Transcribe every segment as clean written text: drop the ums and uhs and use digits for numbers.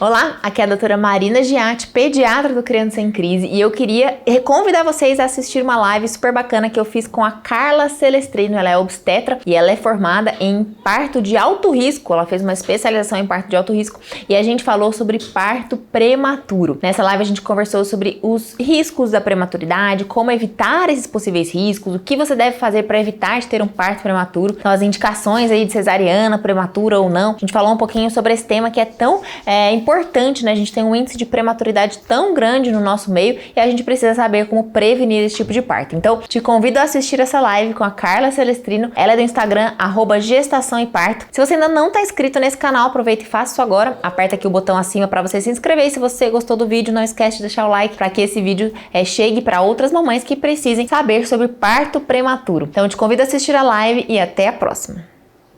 Olá, aqui é a doutora Marina Giatti, pediatra do Criança em Crise, e eu queria convidar vocês a assistir uma live super bacana que eu fiz com a Carla Celestrino. Ela é obstetra e ela é formada em parto de alto risco. Ela fez uma especialização em parto de alto risco e a gente falou sobre parto prematuro. Nessa live a gente conversou sobre os riscos da prematuridade, como evitar esses possíveis riscos, o que você deve fazer para evitar de ter um parto prematuro, então as indicações aí de cesariana, prematura ou não. A gente falou um pouquinho sobre esse tema que é tão importante, né? A gente tem um índice de prematuridade tão grande no nosso meio e a gente precisa saber como prevenir esse tipo de parto. Então, te convido a assistir essa live com a Carla Celestrino. Ela é do Instagram, @gestação e parto. Se você ainda não está inscrito nesse canal, aproveita e faça isso agora. Aperta aqui o botão acima para você se inscrever. E se você gostou do vídeo, não esquece de deixar o like para que esse vídeo chegue para outras mamães que precisem saber sobre parto prematuro. Então, eu te convido a assistir a live e até a próxima.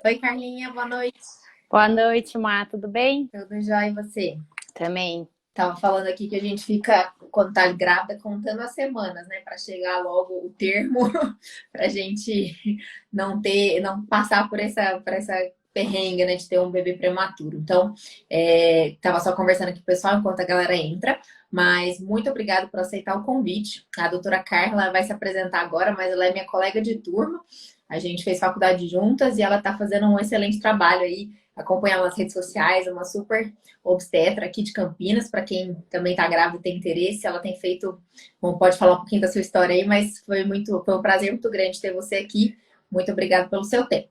Oi, Carlinha, boa noite. Boa noite, Má, tudo bem? Tudo jóia e você? Também. Tava falando aqui que a gente fica, quando tá grávida, contando as semanas, né? Para chegar logo o termo, pra gente não passar por essa perrengue, né? De ter um bebê prematuro. Então, tava só conversando aqui com o pessoal enquanto a galera entra. Mas muito obrigada por aceitar o convite. A doutora Carla vai se apresentar agora, mas ela é minha colega de turma. A gente fez faculdade juntas e ela está fazendo um excelente trabalho aí. Acompanha ela nas redes sociais, é uma super obstetra aqui de Campinas, para quem também está grávida e tem interesse. Ela tem feito, bom, pode falar um pouquinho da sua história aí, mas foi um prazer muito grande ter você aqui. Muito obrigada pelo seu tempo.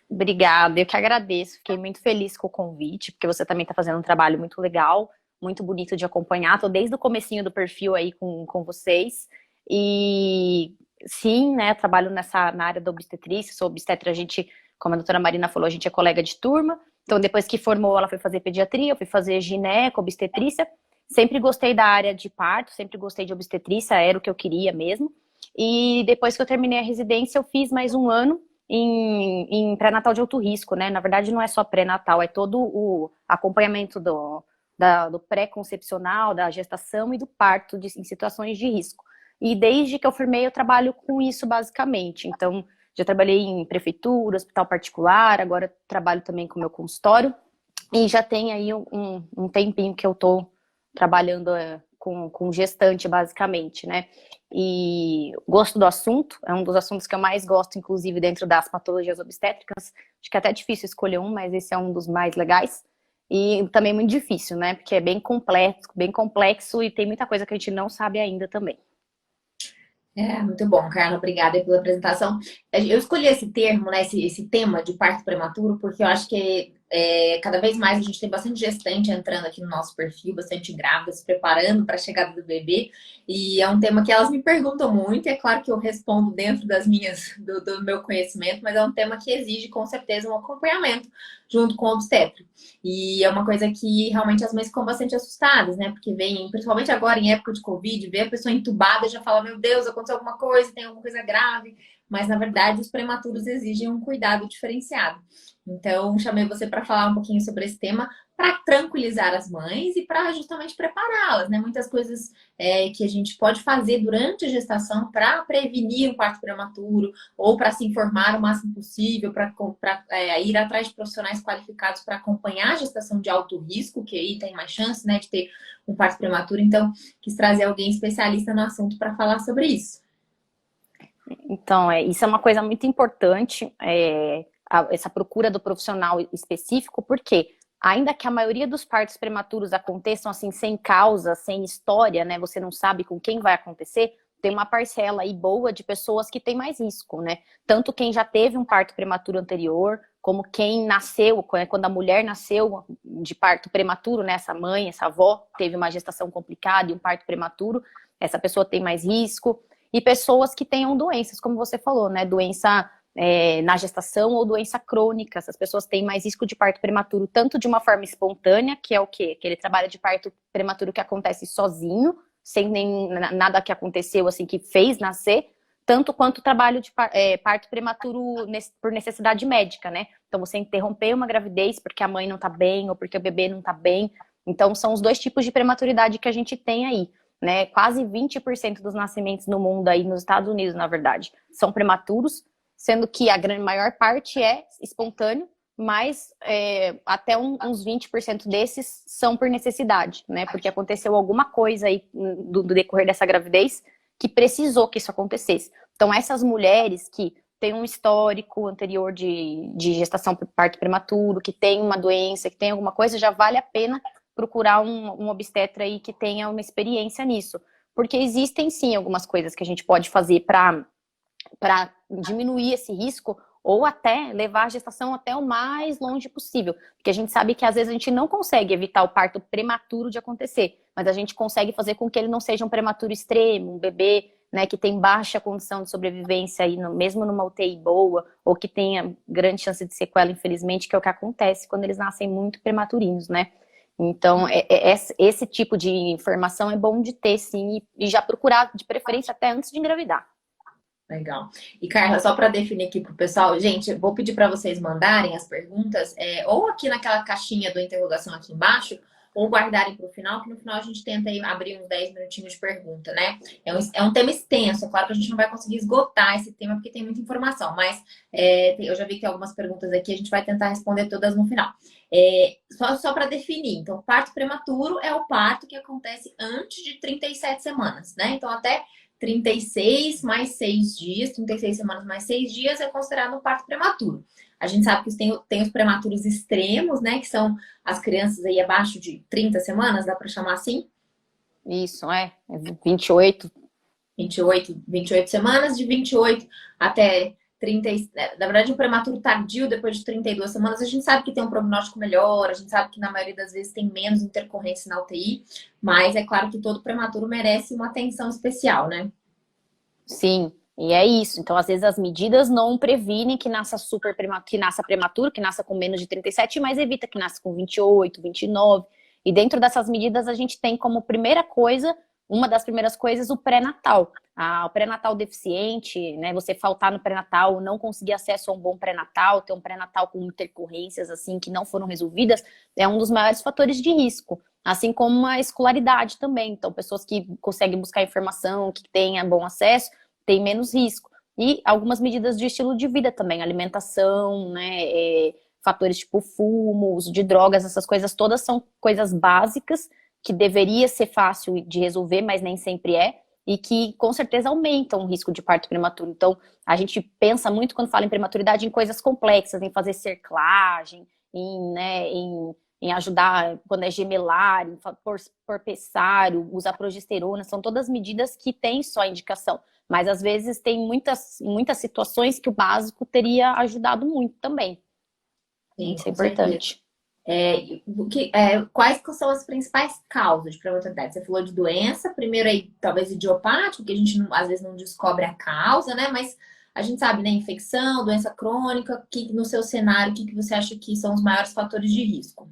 Obrigada, eu que agradeço. Fiquei muito feliz com o convite, porque você também está fazendo um trabalho muito legal, muito bonito de acompanhar. Tô desde o comecinho do perfil aí com vocês. E sim, né, trabalho na área da obstetrícia, sou obstetra, a gente, como a doutora Marina falou, a gente é colega de turma. Então, depois que formou, ela foi fazer pediatria, eu fui fazer gineco, obstetrícia. Sempre gostei da área de parto, sempre gostei de obstetrícia, era o que eu queria mesmo. E depois que eu terminei a residência, eu fiz mais um ano em pré-natal de alto risco, né? Na verdade, não é só pré-natal, é todo o acompanhamento do pré-concepcional, da gestação e do parto em situações de risco. E desde que eu formei, eu trabalho com isso basicamente. Então, já trabalhei em prefeitura, hospital particular, agora trabalho também com o meu consultório. E já tem aí um tempinho que eu tô trabalhando com gestante, basicamente, né? E gosto do assunto, é um dos assuntos que eu mais gosto, inclusive, dentro das patologias obstétricas. Acho que é até difícil escolher um, mas esse é um dos mais legais. E também muito difícil, né? Porque é bem complexo e tem muita coisa que a gente não sabe ainda também. Muito bom, Carla, obrigada aí pela apresentação. Eu escolhi esse termo, né, esse tema de parto prematuro, porque eu acho que cada vez mais a gente tem bastante gestante entrando aqui no nosso perfil, bastante grávida, se preparando para a chegada do bebê, e é um tema que elas me perguntam muito, e é claro que eu respondo dentro do meu conhecimento, mas é um tema que exige, com certeza, um acompanhamento junto com o obstetra. E é uma coisa que realmente as mães ficam bastante assustadas, né? Porque vem, principalmente agora em época de Covid, ver a pessoa entubada já fala, meu Deus, aconteceu alguma coisa, tem alguma coisa grave. Mas, na verdade, os prematuros exigem um cuidado diferenciado. Então, chamei você para falar um pouquinho sobre esse tema, para tranquilizar as mães e para justamente prepará-las, né? Muitas coisas que a gente pode fazer durante a gestação para prevenir um parto prematuro ou para se informar o máximo possível, para ir atrás de profissionais qualificados para acompanhar a gestação de alto risco, que aí tem mais chance, né, de ter um parto prematuro. Então, quis trazer alguém especialista no assunto para falar sobre isso. Então, isso é uma coisa muito importante, essa procura do profissional específico, porque ainda que a maioria dos partos prematuros aconteçam assim, sem causa, sem história, né, você não sabe com quem vai acontecer, tem uma parcela aí boa de pessoas que tem mais risco, né? Tanto quem já teve um parto prematuro anterior, como quem nasceu, quando a mulher nasceu de parto prematuro, né, essa mãe, essa avó, teve uma gestação complicada e um parto prematuro, essa pessoa tem mais risco. E pessoas que tenham doenças, como você falou, né? Doença na gestação ou doença crônica. Essas pessoas têm mais risco de parto prematuro, tanto de uma forma espontânea, que é o quê? Aquele trabalho de parto prematuro que acontece sozinho, sem nem nada que aconteceu, assim, que fez nascer, tanto quanto o trabalho de parto prematuro por necessidade médica, né? Então, você interromper uma gravidez porque a mãe não tá bem ou porque o bebê não tá bem. Então, são os dois tipos de prematuridade que a gente tem aí. Né, quase 20% dos nascimentos no mundo, aí nos Estados Unidos, na verdade, são prematuros, sendo que a maior parte é espontâneo, mas até uns 20% desses são por necessidade, né? Porque aconteceu alguma coisa aí do decorrer dessa gravidez que precisou que isso acontecesse. Então, essas mulheres que têm um histórico anterior de gestação por parto prematuro, que tem uma doença, que tem alguma coisa, já vale a pena procurar um obstetra aí que tenha uma experiência nisso. Porque existem, sim, algumas coisas que a gente pode fazer para diminuir esse risco ou até levar a gestação até o mais longe possível. Porque a gente sabe que às vezes a gente não consegue evitar o parto prematuro de acontecer, mas a gente consegue fazer com que ele não seja um prematuro extremo, um bebê, né, que tem baixa condição de sobrevivência, aí, mesmo numa UTI boa, ou que tenha grande chance de sequela, infelizmente, que é o que acontece quando eles nascem muito prematurinhos, né? Então, esse tipo de informação é bom de ter, sim, e já procurar, de preferência, até antes de engravidar. Legal. E, Carla, só para definir aqui para o pessoal, gente, vou pedir para vocês mandarem as perguntas, ou aqui naquela caixinha do interrogação aqui embaixo, ou guardarem para o final, que no final a gente tenta aí abrir uns 10 minutinhos de pergunta, né? É um tema extenso, é claro que a gente não vai conseguir esgotar esse tema, porque tem muita informação, mas eu já vi que tem algumas perguntas aqui, a gente vai tentar responder todas no final. Só para definir, então, parto prematuro é o parto que acontece antes de 37 semanas, né? Então, até 36 mais 6 dias, 36 semanas mais 6 dias é considerado um parto prematuro. A gente sabe que tem os prematuros extremos, né? Que são as crianças aí abaixo de 30 semanas, dá para chamar assim? Isso, 28. 28 semanas, de 28 até 30. Na verdade, o prematuro tardio, depois de 32 semanas, a gente sabe que tem um prognóstico melhor, a gente sabe que na maioria das vezes tem menos intercorrência na UTI, mas é claro que todo prematuro merece uma atenção especial, né? Sim, e é isso. Então, às vezes, as medidas não previnem que nasça prematuro, que nasça com menos de 37, mas evita que nasça com 28, 29. E dentro dessas medidas, a gente tem como primeira coisa, uma das primeiras coisas, o pré-natal. O pré-natal deficiente, né? Você faltar no pré-natal, não conseguir acesso a um bom pré-natal, ter um pré-natal com intercorrências, assim, que não foram resolvidas, é um dos maiores fatores de risco. Assim como a escolaridade também. Então, pessoas que conseguem buscar informação, que tenham bom acesso, têm menos risco. E algumas medidas de estilo de vida também, alimentação, né, fatores tipo fumo, uso de drogas, essas coisas todas são coisas básicas que deveria ser fácil de resolver, mas nem sempre é, e que com certeza aumentam o risco de parto prematuro. Então, a gente pensa muito quando fala em prematuridade em coisas complexas, em fazer cerclagem, em ajudar quando é gemelar, em pôr pessário, usar progesterona, são todas medidas que têm só indicação. Mas às vezes tem muitas situações que o básico teria ajudado muito também. Sim, isso é importante. Quais são as principais causas de prematuridade? Você falou de doença, primeiro aí talvez idiopático, que a gente às vezes não descobre a causa, né? Mas a gente sabe, né? Infecção, doença crônica, no seu cenário, o que você acha que são os maiores fatores de risco?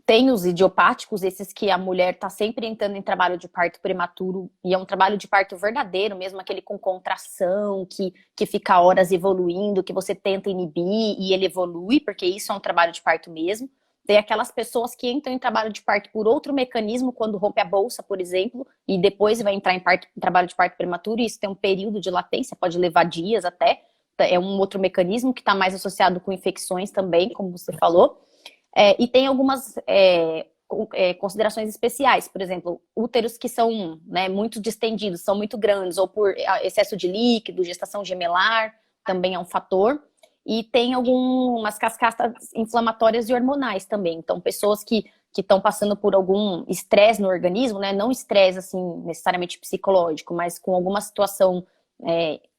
Tem os idiopáticos, esses que a mulher está sempre entrando em trabalho de parto prematuro, e é um trabalho de parto verdadeiro, mesmo aquele com contração, que fica horas evoluindo, que você tenta inibir e ele evolui, porque isso é um trabalho de parto mesmo. Tem aquelas pessoas que entram em trabalho de parto por outro mecanismo, quando rompe a bolsa, por exemplo, e depois vai entrar em trabalho de parto prematuro, e isso tem um período de latência, pode levar dias até. É um outro mecanismo que está mais associado com infecções também, como você falou. E tem algumas considerações especiais, por exemplo, úteros que são, né, muito distendidos, são muito grandes, ou por excesso de líquido, gestação gemelar, também é um fator. E tem algumas cascatas inflamatórias e hormonais também. Então, pessoas que estão passando por algum estresse no organismo, né, não estresse assim, necessariamente psicológico, mas com alguma situação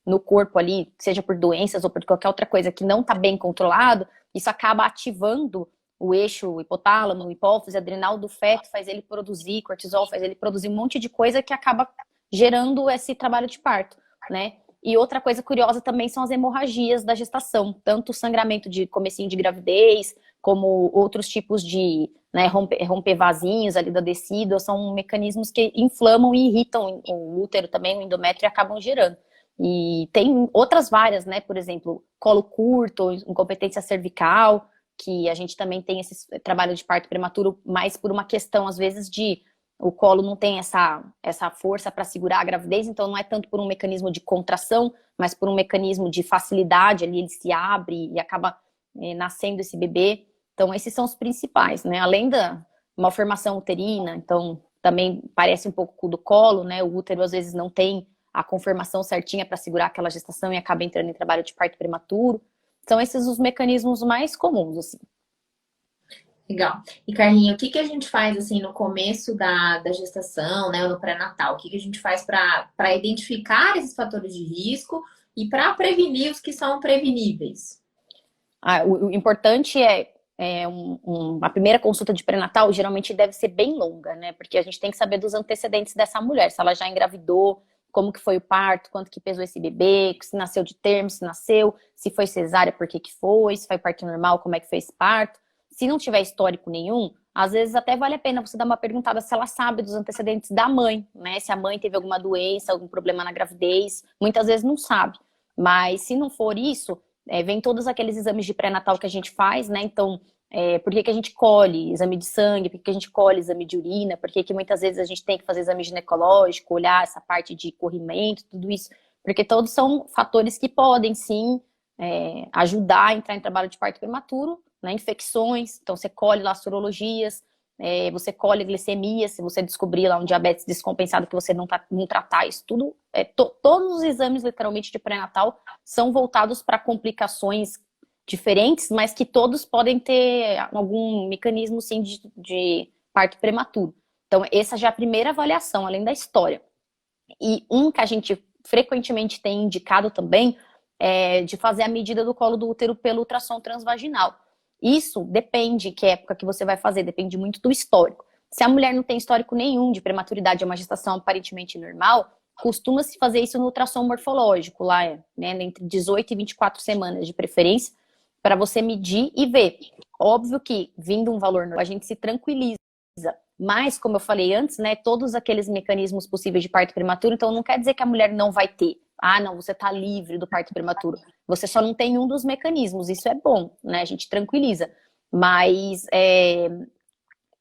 no corpo ali, seja por doenças ou por qualquer outra coisa que não está bem controlado, isso acaba ativando o eixo hipotálamo, hipófise, adrenal do feto, faz ele produzir cortisol, faz ele produzir um monte de coisa que acaba gerando esse trabalho de parto, né? E outra coisa curiosa também são as hemorragias da gestação, tanto o sangramento de comecinho de gravidez, como outros tipos de, né, romper vasinhos ali da descida, são mecanismos que inflamam e irritam o útero também, o endométrio, e acabam gerando. E tem outras várias, né? Por exemplo, colo curto, incompetência cervical, que a gente também tem esse trabalho de parto prematuro, mais por uma questão, às vezes, de o colo não tem essa força para segurar a gravidez, então não é tanto por um mecanismo de contração, mas por um mecanismo de facilidade, ali ele se abre e acaba nascendo esse bebê. Então, esses são os principais, né? Além da malformação uterina, então também parece um pouco com o do colo, né? O útero às vezes não tem a conformação certinha para segurar aquela gestação e acaba entrando em trabalho de parto prematuro. São esses os mecanismos mais comuns, assim. Legal. E Carlinha, o que que a gente faz assim no começo da gestação, né, ou no pré-natal? O que que a gente faz para identificar esses fatores de risco e para prevenir os que são preveníveis? O importante a primeira consulta de pré-natal geralmente deve ser bem longa, né? Porque a gente tem que saber dos antecedentes dessa mulher, se ela já engravidou, como que foi o parto, quanto que pesou esse bebê, se nasceu de termo, se nasceu, se foi cesárea, por que que foi, se foi parto normal, como é que foi esse parto. Se não tiver histórico nenhum, às vezes até vale a pena você dar uma perguntada se ela sabe dos antecedentes da mãe, né? Se a mãe teve alguma doença, algum problema na gravidez, muitas vezes não sabe. Mas se não for isso, vem todos aqueles exames de pré-natal que a gente faz, né? Então, por que que a gente colhe exame de sangue, por que que a gente colhe exame de urina, por que que muitas vezes a gente tem que fazer exame ginecológico, olhar essa parte de corrimento, tudo isso, porque todos são fatores que podem, sim, ajudar a entrar em trabalho de parto prematuro, né? Infecções, então você colhe lá sorologias, você colhe glicemia, se você descobrir lá um diabetes descompensado que você não tratar isso tudo, todos os exames literalmente de pré-natal são voltados para complicações diferentes, mas que todos podem ter algum mecanismo sim de parto prematuro. Então essa já é a primeira avaliação, além da história. E que a gente frequentemente tem indicado também é de fazer a medida do colo do útero pelo ultrassom transvaginal. Isso depende que época que você vai fazer, depende muito do histórico. Se a mulher não tem histórico nenhum de prematuridade, é uma gestação aparentemente normal, costuma-se fazer isso no ultrassom morfológico, lá, né, entre 18 e 24 semanas de preferência, para você medir e ver. Óbvio que, vindo um valor normal, a gente se tranquiliza. Mas, como eu falei antes, né, todos aqueles mecanismos possíveis de parto prematuro, então não quer dizer que a mulher não vai ter. Ah, não, você está livre do parto prematuro. Você só não tem um dos mecanismos, isso é bom, né? A gente tranquiliza. Mas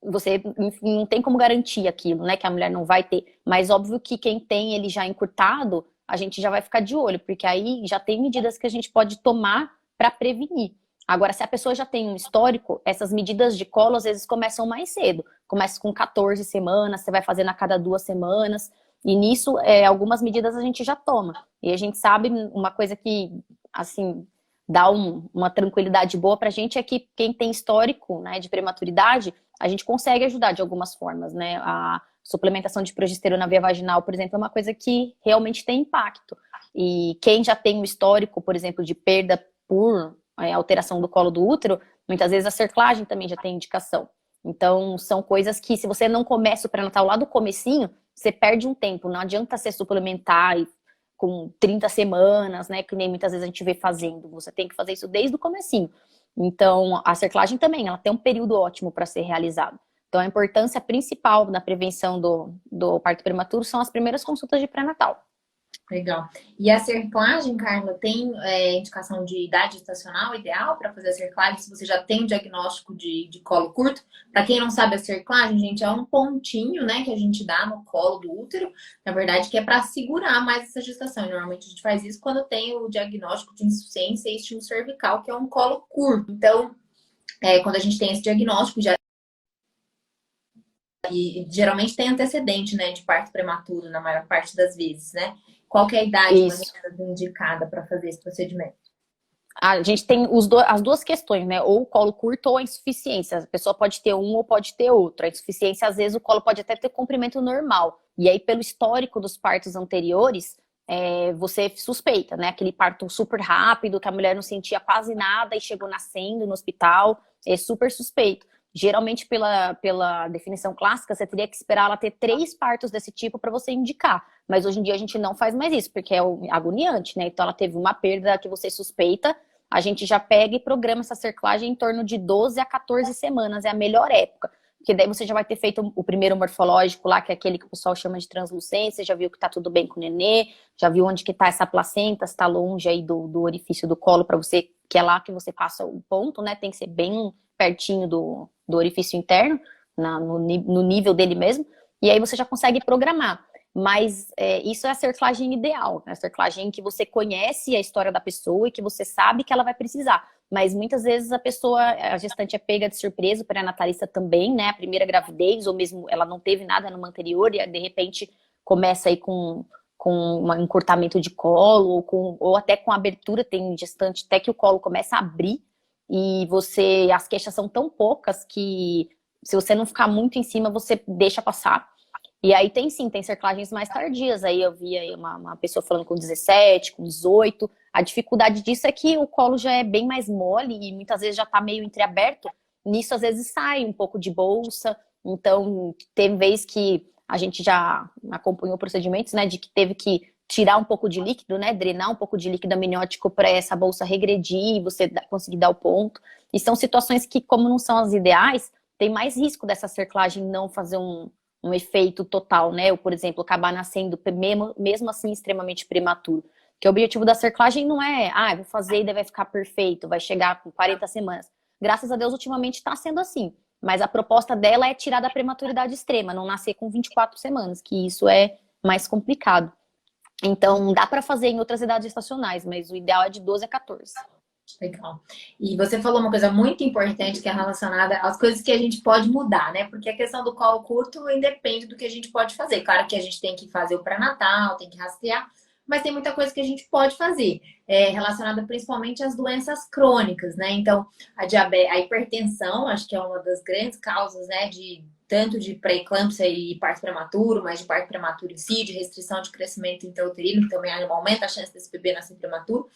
você enfim, não tem como garantir aquilo, né? Que a mulher não vai ter. Mas óbvio que quem tem ele já encurtado, a gente já vai ficar de olho, porque aí já tem medidas que a gente pode tomar para prevenir. Agora, se a pessoa já tem um histórico, essas medidas de colo às vezes começam mais cedo. Começa com 14 semanas, você vai fazendo a cada 2 semanas. E nisso, algumas medidas a gente já toma. E a gente sabe uma coisa que, assim, dá uma tranquilidade boa pra gente é que quem tem histórico, né, de prematuridade, a gente consegue ajudar de algumas formas, né? A suplementação de progesterona via vaginal, por exemplo, é uma coisa que realmente tem impacto. E quem já tem um histórico, por exemplo, de perda por alteração do colo do útero, muitas vezes a cerclagem também já tem indicação. Então, são coisas que, se você não começa o pré-natal lá do comecinho, você perde um tempo. Não adianta você suplementar com 30 semanas, né? Que nem muitas vezes a gente vê fazendo. Você tem que fazer isso desde o comecinho. Então, a cerclagem também, ela tem um período ótimo para ser realizado. Então, a importância principal na prevenção do parto prematuro são as primeiras consultas de pré-natal. Legal. E a cerclagem, Carla, tem indicação de idade gestacional ideal para fazer a cerclagem, se você já tem um diagnóstico de colo curto? Para quem não sabe, a cerclagem, gente, é um pontinho, né, que a gente dá no colo do útero, na verdade, que é para segurar mais essa gestação. E normalmente a gente faz isso quando tem o diagnóstico de insuficiência e estímulo cervical, que é um colo curto. Então, quando a gente tem esse diagnóstico, e geralmente tem antecedente, né, de parto prematuro, na maior parte das vezes, né? Qual que é a idade mais indicada para fazer esse procedimento? A gente tem as duas questões, né? Ou o colo curto ou a insuficiência. A pessoa pode ter um ou pode ter outro. A insuficiência, às vezes, o colo pode até ter comprimento normal. E aí, pelo histórico dos partos anteriores, você suspeita, né? Aquele parto super rápido, que a mulher não sentia quase nada e chegou nascendo no hospital, é super suspeito. Geralmente, pela definição clássica, você teria que esperar ela ter 3 partos desse tipo para você indicar. Mas hoje em dia a gente não faz mais isso, porque é agoniante, né? Então ela teve uma perda que você suspeita, a gente já pega e programa essa cerclagem em torno de 12 a 14 semanas, é a melhor época. Porque daí você já vai ter feito o primeiro morfológico lá, que é aquele que o pessoal chama de translucência, já viu que tá tudo bem com o nenê, já viu onde que tá essa placenta, se tá longe aí do orifício do colo para você, que é lá que você passa o ponto, né? Tem que ser bem pertinho do orifício interno, no nível dele mesmo, e aí você já consegue programar. Mas isso é a cerclagem ideal, né? A cerclagem que você conhece a história da pessoa e que você sabe que ela vai precisar. mas muitas vezes a gestante é pega de surpresa, o pré-natalista também, né? A primeira gravidez, ou mesmo ela não teve nada numa anterior, e de repente começa aí com um encurtamento de colo, ou até com abertura, tem gestante até que o colo começa a abrir, e as queixas são tão poucas que se você não ficar muito em cima, você deixa passar. E aí tem cerclagens mais tardias. Aí eu vi aí uma pessoa falando com 17, com 18. A dificuldade disso é que o colo já é bem mais mole e muitas vezes já tá meio entreaberto. Nisso, às vezes, sai um pouco de bolsa. Então, tem vez que a gente já acompanhou procedimentos, né, de que teve que tirar um pouco de líquido, né, drenar um pouco de líquido amniótico para essa bolsa regredir e você conseguir dar o ponto. E são situações que, como não são as ideais, tem mais risco dessa cerclagem não fazer um efeito total, né? Ou, por exemplo, acabar nascendo mesmo assim extremamente prematuro. Que o objetivo da cerclagem não é, vou fazer e daí vai ficar perfeito, vai chegar com 40 semanas. Graças a Deus, ultimamente está sendo assim. Mas a proposta dela é tirar da prematuridade extrema, não nascer com 24 semanas, que isso é mais complicado. Então, dá para fazer em outras idades gestacionais, mas o ideal é de 12 a 14. Legal. E você falou uma coisa muito importante que é relacionada às coisas que a gente pode mudar, né? Porque a questão do colo curto independe do que a gente pode fazer. Claro que a gente tem que fazer o pré-natal, tem que rastrear, mas tem muita coisa que a gente pode fazer, relacionada principalmente às doenças crônicas, né? Então, a hipertensão, acho que é uma das grandes causas, né, tanto de pré-eclâmpsia e parto prematuro, mas de parto prematuro em si, de restrição de crescimento intrauterino, que também aumenta a chance desse bebê nascer prematuro.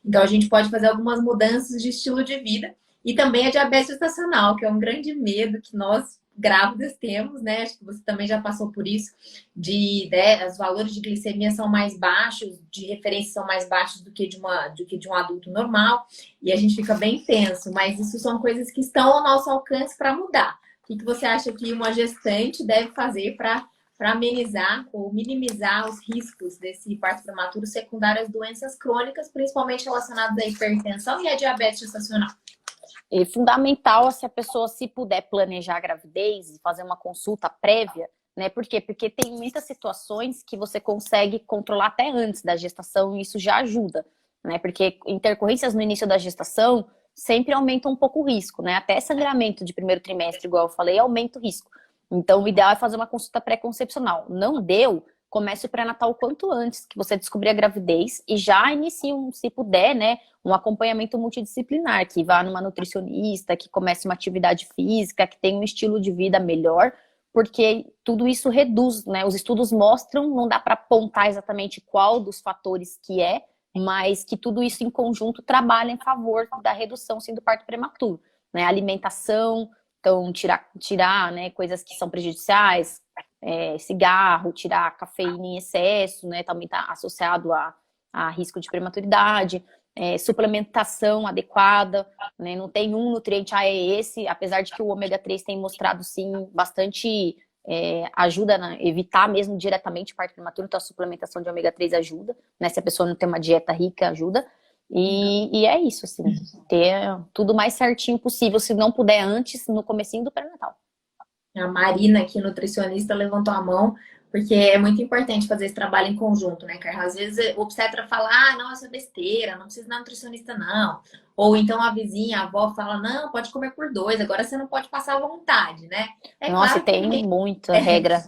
Então, a gente pode fazer algumas mudanças de estilo de vida. E também a diabetes gestacional, que é um grande medo que nós grávidas temos, né? Acho que você também já passou por isso, os valores de glicemia são mais baixos, de referência são mais baixos do que de um adulto normal, e a gente fica bem tenso, mas isso são coisas que estão ao nosso alcance para mudar. O que você acha que uma gestante deve fazer para amenizar ou minimizar os riscos desse parto prematuro secundário às doenças crônicas, principalmente relacionadas à hipertensão e à diabetes gestacional? É fundamental se a pessoa, se puder planejar a gravidez e fazer uma consulta prévia, né? Por quê? Porque tem muitas situações que você consegue controlar até antes da gestação e isso já ajuda, né? Porque intercorrências no início da gestação sempre aumentam um pouco o risco, né? Até sangramento de primeiro trimestre, igual eu falei, aumenta o risco. Então, o ideal é fazer uma consulta pré-concepcional. Não deu, comece o pré-natal o quanto antes, que você descobrir a gravidez e já inicie, se puder, né, um acompanhamento multidisciplinar, que vá numa nutricionista, que comece uma atividade física, que tenha um estilo de vida melhor, porque tudo isso reduz, né? Os estudos mostram, não dá para apontar exatamente qual dos fatores que é, mas que tudo isso em conjunto trabalha em favor da redução, sim, do parto prematuro, né? Alimentação, então tirar, né, coisas que são prejudiciais, cigarro, tirar cafeína em excesso, né, também está associado a risco de prematuridade, suplementação adequada, né, não tem um nutriente, é esse, apesar de que o ômega 3 tem mostrado, sim, bastante ajuda a evitar mesmo diretamente parto prematuro, então a suplementação de ômega 3 ajuda, né, se a pessoa não tem uma dieta rica, ajuda, e é isso, assim, ter tudo mais certinho possível, se não puder antes, no comecinho do pré-natal. A Marina, aqui, nutricionista, levantou a mão, porque é muito importante fazer esse trabalho em conjunto, né, Carla? Às vezes o obstetra fala, não, isso é besteira, não precisa da nutricionista, não. Ou então a vizinha, a avó fala, não, pode comer por 2, agora você não pode passar à vontade, né? Nossa, claro tem muita regra.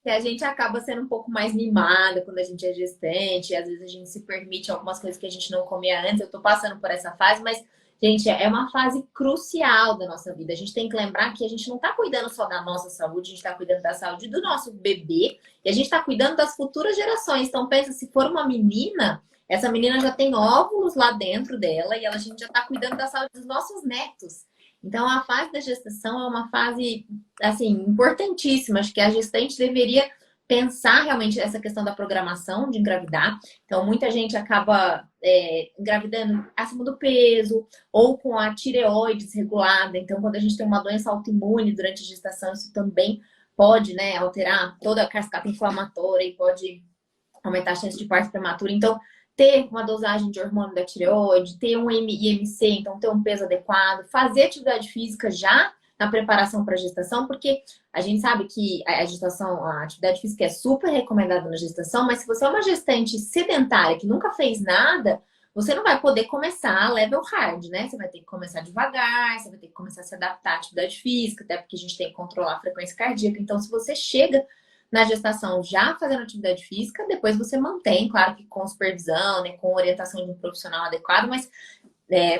Que a gente acaba sendo um pouco mais mimada quando a gente é gestante, e às vezes a gente se permite algumas coisas que a gente não comia antes. Eu tô passando por essa fase, mas, gente, é uma fase crucial da nossa vida. A gente tem que lembrar que a gente não tá cuidando só da nossa saúde, a gente tá cuidando da saúde do nosso bebê, e a gente tá cuidando das futuras gerações. Então, pensa, se for uma menina, essa menina já tem óvulos lá dentro dela, e a gente já tá cuidando da saúde dos nossos netos. Então, a fase da gestação é uma fase, assim, importantíssima. Acho que a gestante deveria pensar realmente essa questão da programação de engravidar. Então, muita gente acaba engravidando acima do peso ou com a tireoide desregulada. Então, quando a gente tem uma doença autoimune durante a gestação, isso também pode, né, alterar toda a cascata inflamatória e pode aumentar a chance de parto prematuro. Então, ter uma dosagem de hormônio da tireoide, ter um IMC, então ter um peso adequado, fazer atividade física já na preparação para a gestação, porque a gente sabe que a atividade física é super recomendada na gestação, mas se você é uma gestante sedentária que nunca fez nada, você não vai poder começar level hard, né? Você vai ter que começar devagar, você vai ter que começar a se adaptar à atividade física, até porque a gente tem que controlar a frequência cardíaca. Então, se você chega na gestação já fazendo atividade física, depois você mantém, claro que com supervisão, né, com orientação de um profissional adequado, mas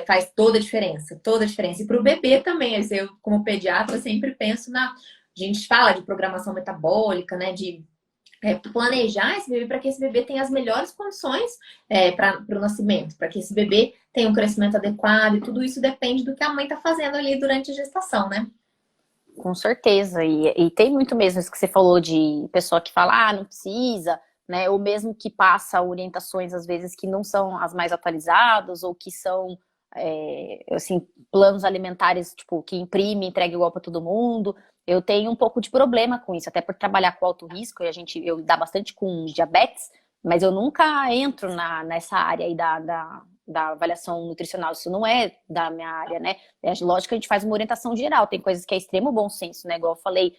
faz toda a diferença, toda a diferença. E para o bebê também, eu, como pediatra, sempre penso na. A gente fala de programação metabólica, né? De planejar esse bebê para que esse bebê tenha as melhores condições para o nascimento, para que esse bebê tenha um crescimento adequado, e tudo isso depende do que a mãe está fazendo ali durante a gestação, né? Com certeza, e tem muito mesmo isso que você falou de pessoa que fala, não precisa, né? Ou mesmo que passa orientações, às vezes, que não são as mais atualizadas, ou que são, assim, planos alimentares, tipo, que imprime, entrega igual para todo mundo. Eu tenho um pouco de problema com isso, até por trabalhar com alto risco, e eu lido bastante com diabetes, mas eu nunca entro nessa área aí da avaliação nutricional, isso não é da minha área, né? É lógico que a gente faz uma orientação geral, tem coisas que é extremo bom senso, né? Igual eu falei,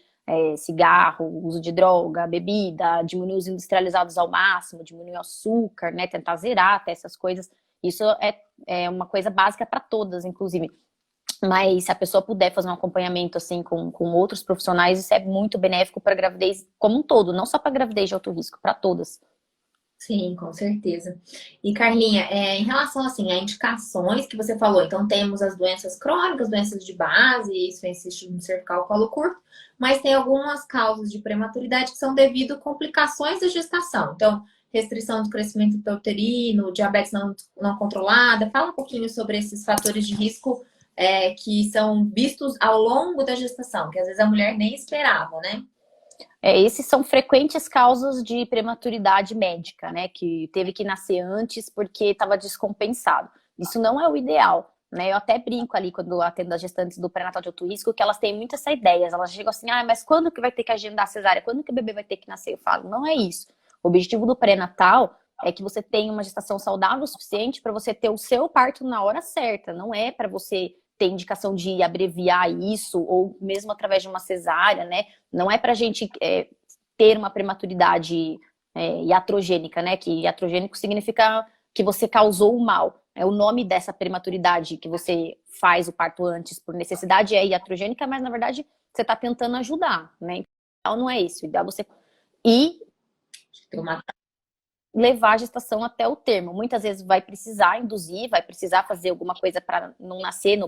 cigarro, uso de droga, bebida, diminuir os industrializados ao máximo, diminuir o açúcar, né? Tentar zerar até essas coisas. Isso é uma coisa básica para todas, inclusive. Mas se a pessoa puder fazer um acompanhamento assim com outros profissionais, isso é muito benéfico para a gravidez como um todo, não só para a gravidez de alto risco, para todas. Sim, com certeza. E Carlinha, em relação assim a indicações que você falou, então temos as doenças crônicas, doenças de base, insuficiência cervical, colo curto, mas tem algumas causas de prematuridade que são devido a complicações da gestação. Então, restrição do crescimento intrauterino, diabetes não controlada. Fala um pouquinho sobre esses fatores de risco que são vistos ao longo da gestação, que às vezes a mulher nem esperava, né? Esses são frequentes causas de prematuridade médica, né? Que teve que nascer antes porque estava descompensado. Isso não é o ideal, né? Eu até brinco ali quando eu atendo as gestantes do pré-natal de alto risco, que elas têm muito essa ideia. Elas chegam assim, mas quando que vai ter que agendar a cesárea? Quando que o bebê vai ter que nascer? Eu falo, não é isso. O objetivo do pré-natal é que você tenha uma gestação saudável o suficiente para você ter o seu parto na hora certa. Não é para você ter indicação de abreviar isso, ou mesmo através de uma cesárea, né? Não é pra gente ter uma prematuridade iatrogênica, né? Que iatrogênico significa que você causou o mal. O nome dessa prematuridade que você faz o parto antes por necessidade é iatrogênica, mas na verdade você tá tentando ajudar, né? Então não é isso. O ideal é você levar a gestação até o termo. Muitas vezes vai precisar induzir, vai precisar fazer alguma coisa para não nascer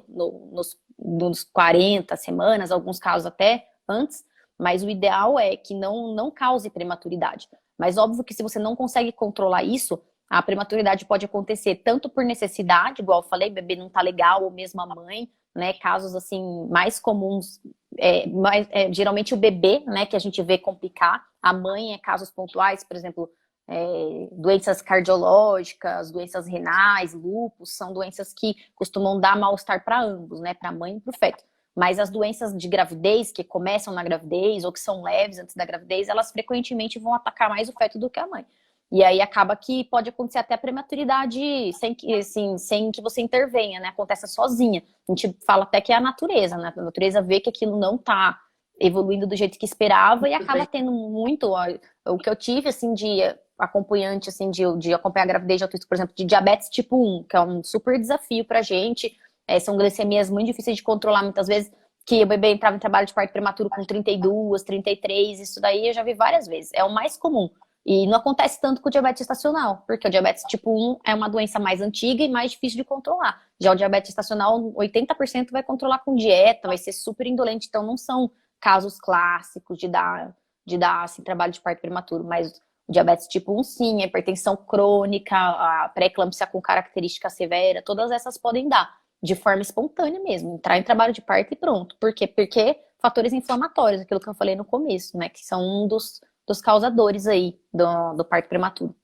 nos 40 semanas, alguns casos até antes, mas o ideal é que não cause prematuridade. Mas óbvio que se você não consegue controlar isso, a prematuridade pode acontecer tanto por necessidade, igual eu falei, bebê não tá legal, ou mesmo a mãe, né? Casos assim mais comuns, geralmente o bebê, né, que a gente vê complicar, a mãe casos pontuais, por exemplo, doenças cardiológicas, doenças renais, lúpus, são doenças que costumam dar mal-estar para ambos, né, para a mãe e para o feto. Mas as doenças de gravidez, que começam na gravidez ou que são leves antes da gravidez, elas frequentemente vão atacar mais o feto do que a mãe. E aí acaba que pode acontecer até a prematuridade sem que você intervenha, né? Acontece sozinha. A gente fala até que é a natureza, né? A natureza vê que aquilo não tá evoluindo do jeito que esperava e acaba tendo muito. O que eu tive, assim, de acompanhante, assim, de acompanhar a gravidez de alto risco, por exemplo, de diabetes tipo 1, que é um super desafio pra gente. São glicemias muito difíceis de controlar muitas vezes, que o bebê entrava em trabalho de parto prematuro com 32, 33, isso daí eu já vi várias vezes. É o mais comum. E não acontece tanto com o diabetes estacional, porque o diabetes tipo 1 é uma doença mais antiga e mais difícil de controlar. Já o diabetes estacional, 80% vai controlar com dieta, vai ser super indolente, então não são casos clássicos de dar assim, trabalho de parto prematuro, mas o diabetes tipo 1 sim, a hipertensão crônica, a pré-eclâmpsia com característica severa, todas essas podem dar de forma espontânea mesmo, entrar em trabalho de parto e pronto. Por quê? Porque fatores inflamatórios, aquilo que eu falei no começo, né, que são um dos causadores aí do parto prematuro.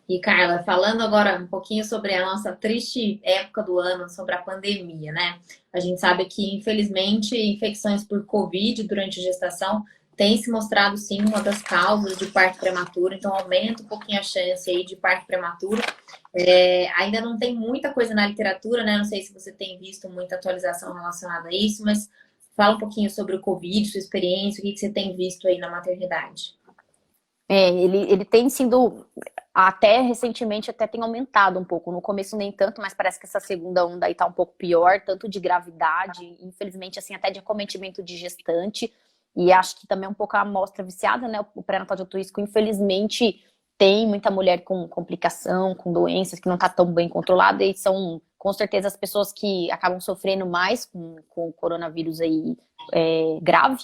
E Carla, falando agora um pouquinho sobre a nossa triste época do ano, sobre a pandemia, né? A gente sabe que, infelizmente, infecções por Covid durante a gestação tem se mostrado, sim, uma das causas de parto prematuro, então aumenta um pouquinho a chance aí de parto prematuro. Ainda não tem muita coisa na literatura, né? Não sei se você tem visto muita atualização relacionada a isso, mas fala um pouquinho sobre o Covid, sua experiência, o que você tem visto aí na maternidade. Ele tem sido, até recentemente, até tem aumentado um pouco. No começo nem tanto, mas parece que essa segunda onda aí tá um pouco pior, tanto de gravidade, infelizmente, assim, até de acometimento de gestante. E acho que também é um pouco a amostra viciada, né? O pré-natal de alto risco, infelizmente, tem muita mulher com complicação, com doenças que não tá tão bem controlada, e são, com certeza, as pessoas que acabam sofrendo mais com o coronavírus aí grave.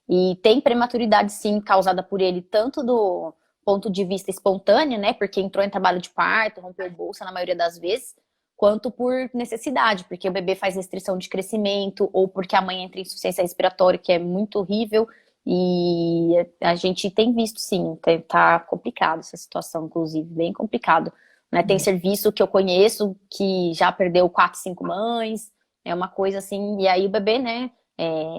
E tem prematuridade, sim, causada por ele, tanto do ponto de vista espontâneo, né, porque entrou em trabalho de parto, rompeu bolsa na maioria das vezes, quanto por necessidade, porque o bebê faz restrição de crescimento, ou porque a mãe entra em insuficiência respiratória, que é muito horrível, e a gente tem visto, sim, tá complicado essa situação, inclusive, bem complicado, né, tem serviço que eu conheço que já perdeu 4, 5 mães, é uma coisa assim, e aí o bebê, né,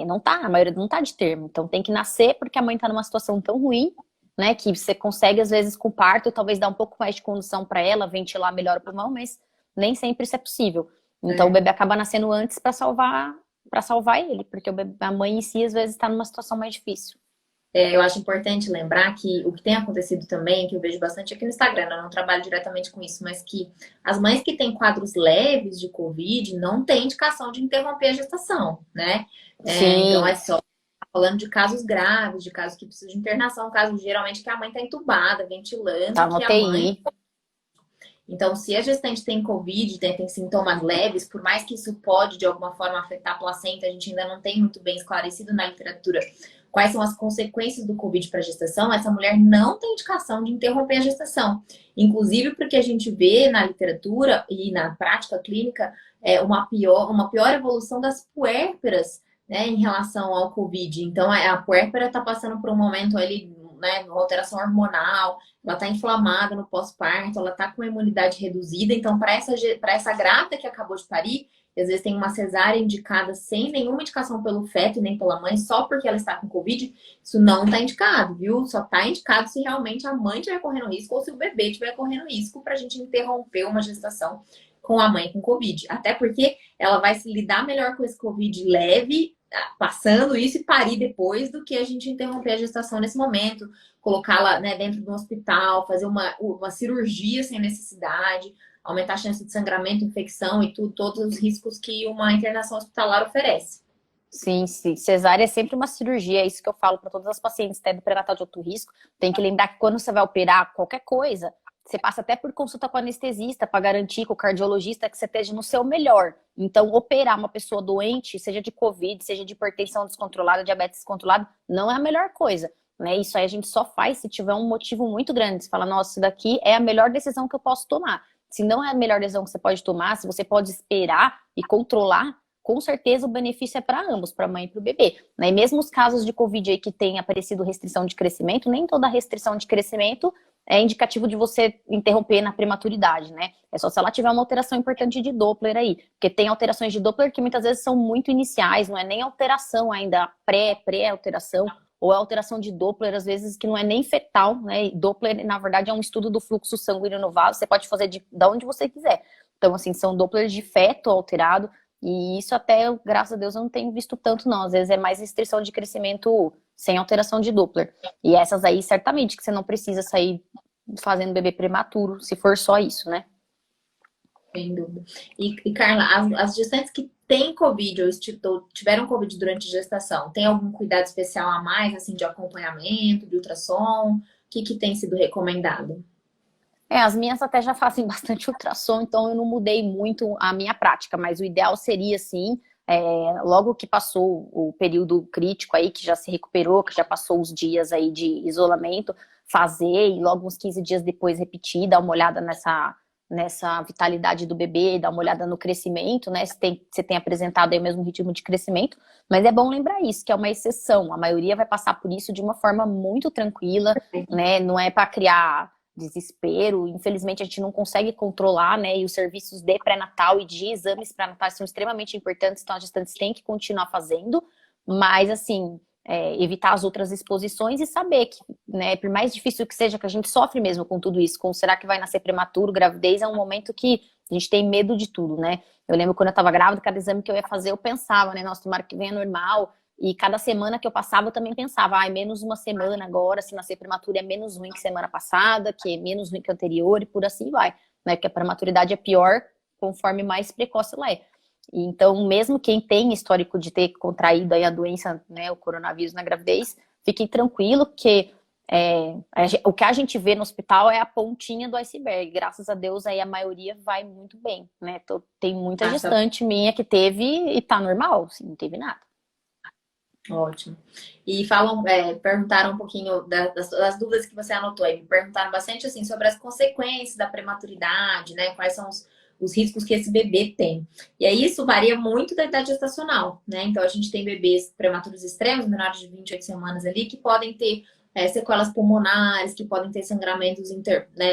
não tá, a maioria não tá de termo, então tem que nascer porque a mãe tá numa situação tão ruim, né, que você consegue às vezes com o parto, talvez dar um pouco mais de condição para ela, ventilar melhor o pulmão, mas nem sempre isso é possível. Então o bebê acaba nascendo antes para salvar ele, porque a mãe em si às vezes está numa situação mais difícil. Eu acho importante lembrar que o que tem acontecido também, que eu vejo bastante aqui no Instagram, eu não trabalho diretamente com isso, mas que as mães que têm quadros leves de Covid não têm indicação de interromper a gestação, né? Então é só falando de casos graves, de casos que precisam de internação, casos geralmente que a mãe está entubada, ventilando, Tá no que a UTI. mãe. Então, se a gestante tem Covid, tem sintomas leves, por mais que isso pode, de alguma forma, afetar a placenta, a gente ainda não tem muito bem esclarecido na literatura quais são as consequências do Covid para a gestação, essa mulher não tem indicação de interromper a gestação. Inclusive porque a gente vê na literatura e na prática clínica uma pior evolução das puérperas, né, em relação ao Covid. Então, a puérpera está passando por um momento ali, né, uma alteração hormonal, ela está inflamada no pós-parto, ela está com a imunidade reduzida. Então, para essa grávida que acabou de parir, às vezes tem uma cesárea indicada sem nenhuma indicação pelo feto e nem pela mãe, só porque ela está com Covid, isso não está indicado, viu? Só está indicado se realmente a mãe estiver correndo risco ou se o bebê estiver correndo risco para a gente interromper uma gestação com a mãe com Covid. Até porque ela vai se lidar melhor com esse Covid leve, passando isso e parir depois, do que a gente interromper a gestação nesse momento, colocá-la, né, dentro de um hospital, fazer uma cirurgia sem necessidade, aumentar a chance de sangramento, infecção e todos os riscos que uma internação hospitalar oferece. Sim, sim. Cesárea é sempre uma cirurgia, é isso que eu falo para todas as pacientes, até do pré-natal de alto risco. Tem que lembrar que quando você vai operar qualquer coisa, você passa até por consulta com o anestesista para garantir com o cardiologista que você esteja no seu melhor. Então, operar uma pessoa doente, seja de Covid, seja de hipertensão descontrolada, diabetes descontrolado, não é a melhor coisa, né? Isso aí a gente só faz se tiver um motivo muito grande. Você fala, nossa, isso daqui é a melhor decisão que eu posso tomar. Se não é a melhor decisão que você pode tomar, se você pode esperar e controlar, com certeza o benefício é para ambos, para a mãe e para o bebê, né? E mesmo os casos de Covid aí que tem aparecido restrição de crescimento, nem toda restrição de crescimento é indicativo de você interromper na prematuridade, né? É só se ela tiver uma alteração importante de Doppler aí, porque tem alterações de Doppler que muitas vezes são muito iniciais, não é nem alteração ainda, pré-alteração, ou é alteração de Doppler, às vezes, que não é nem fetal, né? Doppler, na verdade, é um estudo do fluxo sanguíneo no vaso, você pode fazer de onde você quiser. Então, assim, são Dopplers de feto alterado, e isso até, graças a Deus, eu não tenho visto tanto, não. Às vezes é mais restrição de crescimento sem alteração de Doppler. E essas aí, certamente, que você não precisa sair fazendo bebê prematuro, se for só isso, né? Sem dúvida. E Carla, as gestantes que têm Covid ou tiveram Covid durante a gestação, tem algum cuidado especial a mais, assim, de acompanhamento, de ultrassom? O que tem sido recomendado? As minhas até já fazem bastante ultrassom, então eu não mudei muito a minha prática, mas o ideal seria, sim, logo que passou o período crítico aí, que já se recuperou, que já passou os dias aí de isolamento, fazer e logo uns 15 dias depois repetir, dar uma olhada nessa vitalidade do bebê, dar uma olhada no crescimento, né? Se você tem apresentado aí o mesmo ritmo de crescimento, mas é bom lembrar isso, que é uma exceção. A maioria vai passar por isso de uma forma muito tranquila, né? Não é para criar desespero. Infelizmente, a gente não consegue controlar, né? E os serviços de pré-natal e de exames pré-natais são extremamente importantes, então as gestantes têm que continuar fazendo, mas, assim, evitar as outras exposições e saber que, né, por mais difícil que seja, que a gente sofre mesmo com tudo isso, com será que vai nascer prematuro, gravidez é um momento que a gente tem medo de tudo, né? Eu lembro quando eu tava grávida, cada exame que eu ia fazer, eu pensava, né, nossa, tomara que venha normal, E cada semana que eu passava, eu também pensava, menos uma semana agora, se nascer prematuro é menos ruim que semana passada, que é menos ruim que a anterior, e por assim vai, né? Porque a prematuridade é pior conforme mais precoce ela é. Então, mesmo quem tem histórico de ter contraído aí a doença, né, o coronavírus na gravidez, fique tranquilo que o que a gente vê no hospital é a pontinha do iceberg. Graças a Deus, aí a maioria vai muito bem, né? Tem muita gestante minha que teve e tá normal, assim, não teve nada. Ótimo. E perguntaram um pouquinho das dúvidas que você anotou aí. Me perguntaram bastante assim sobre as consequências da prematuridade, né? Quais são os riscos que esse bebê tem. E aí isso varia muito da idade gestacional, né? Então a gente tem bebês prematuros extremos, menores de 28 semanas ali, que podem ter sequelas pulmonares, que podem ter sangramentos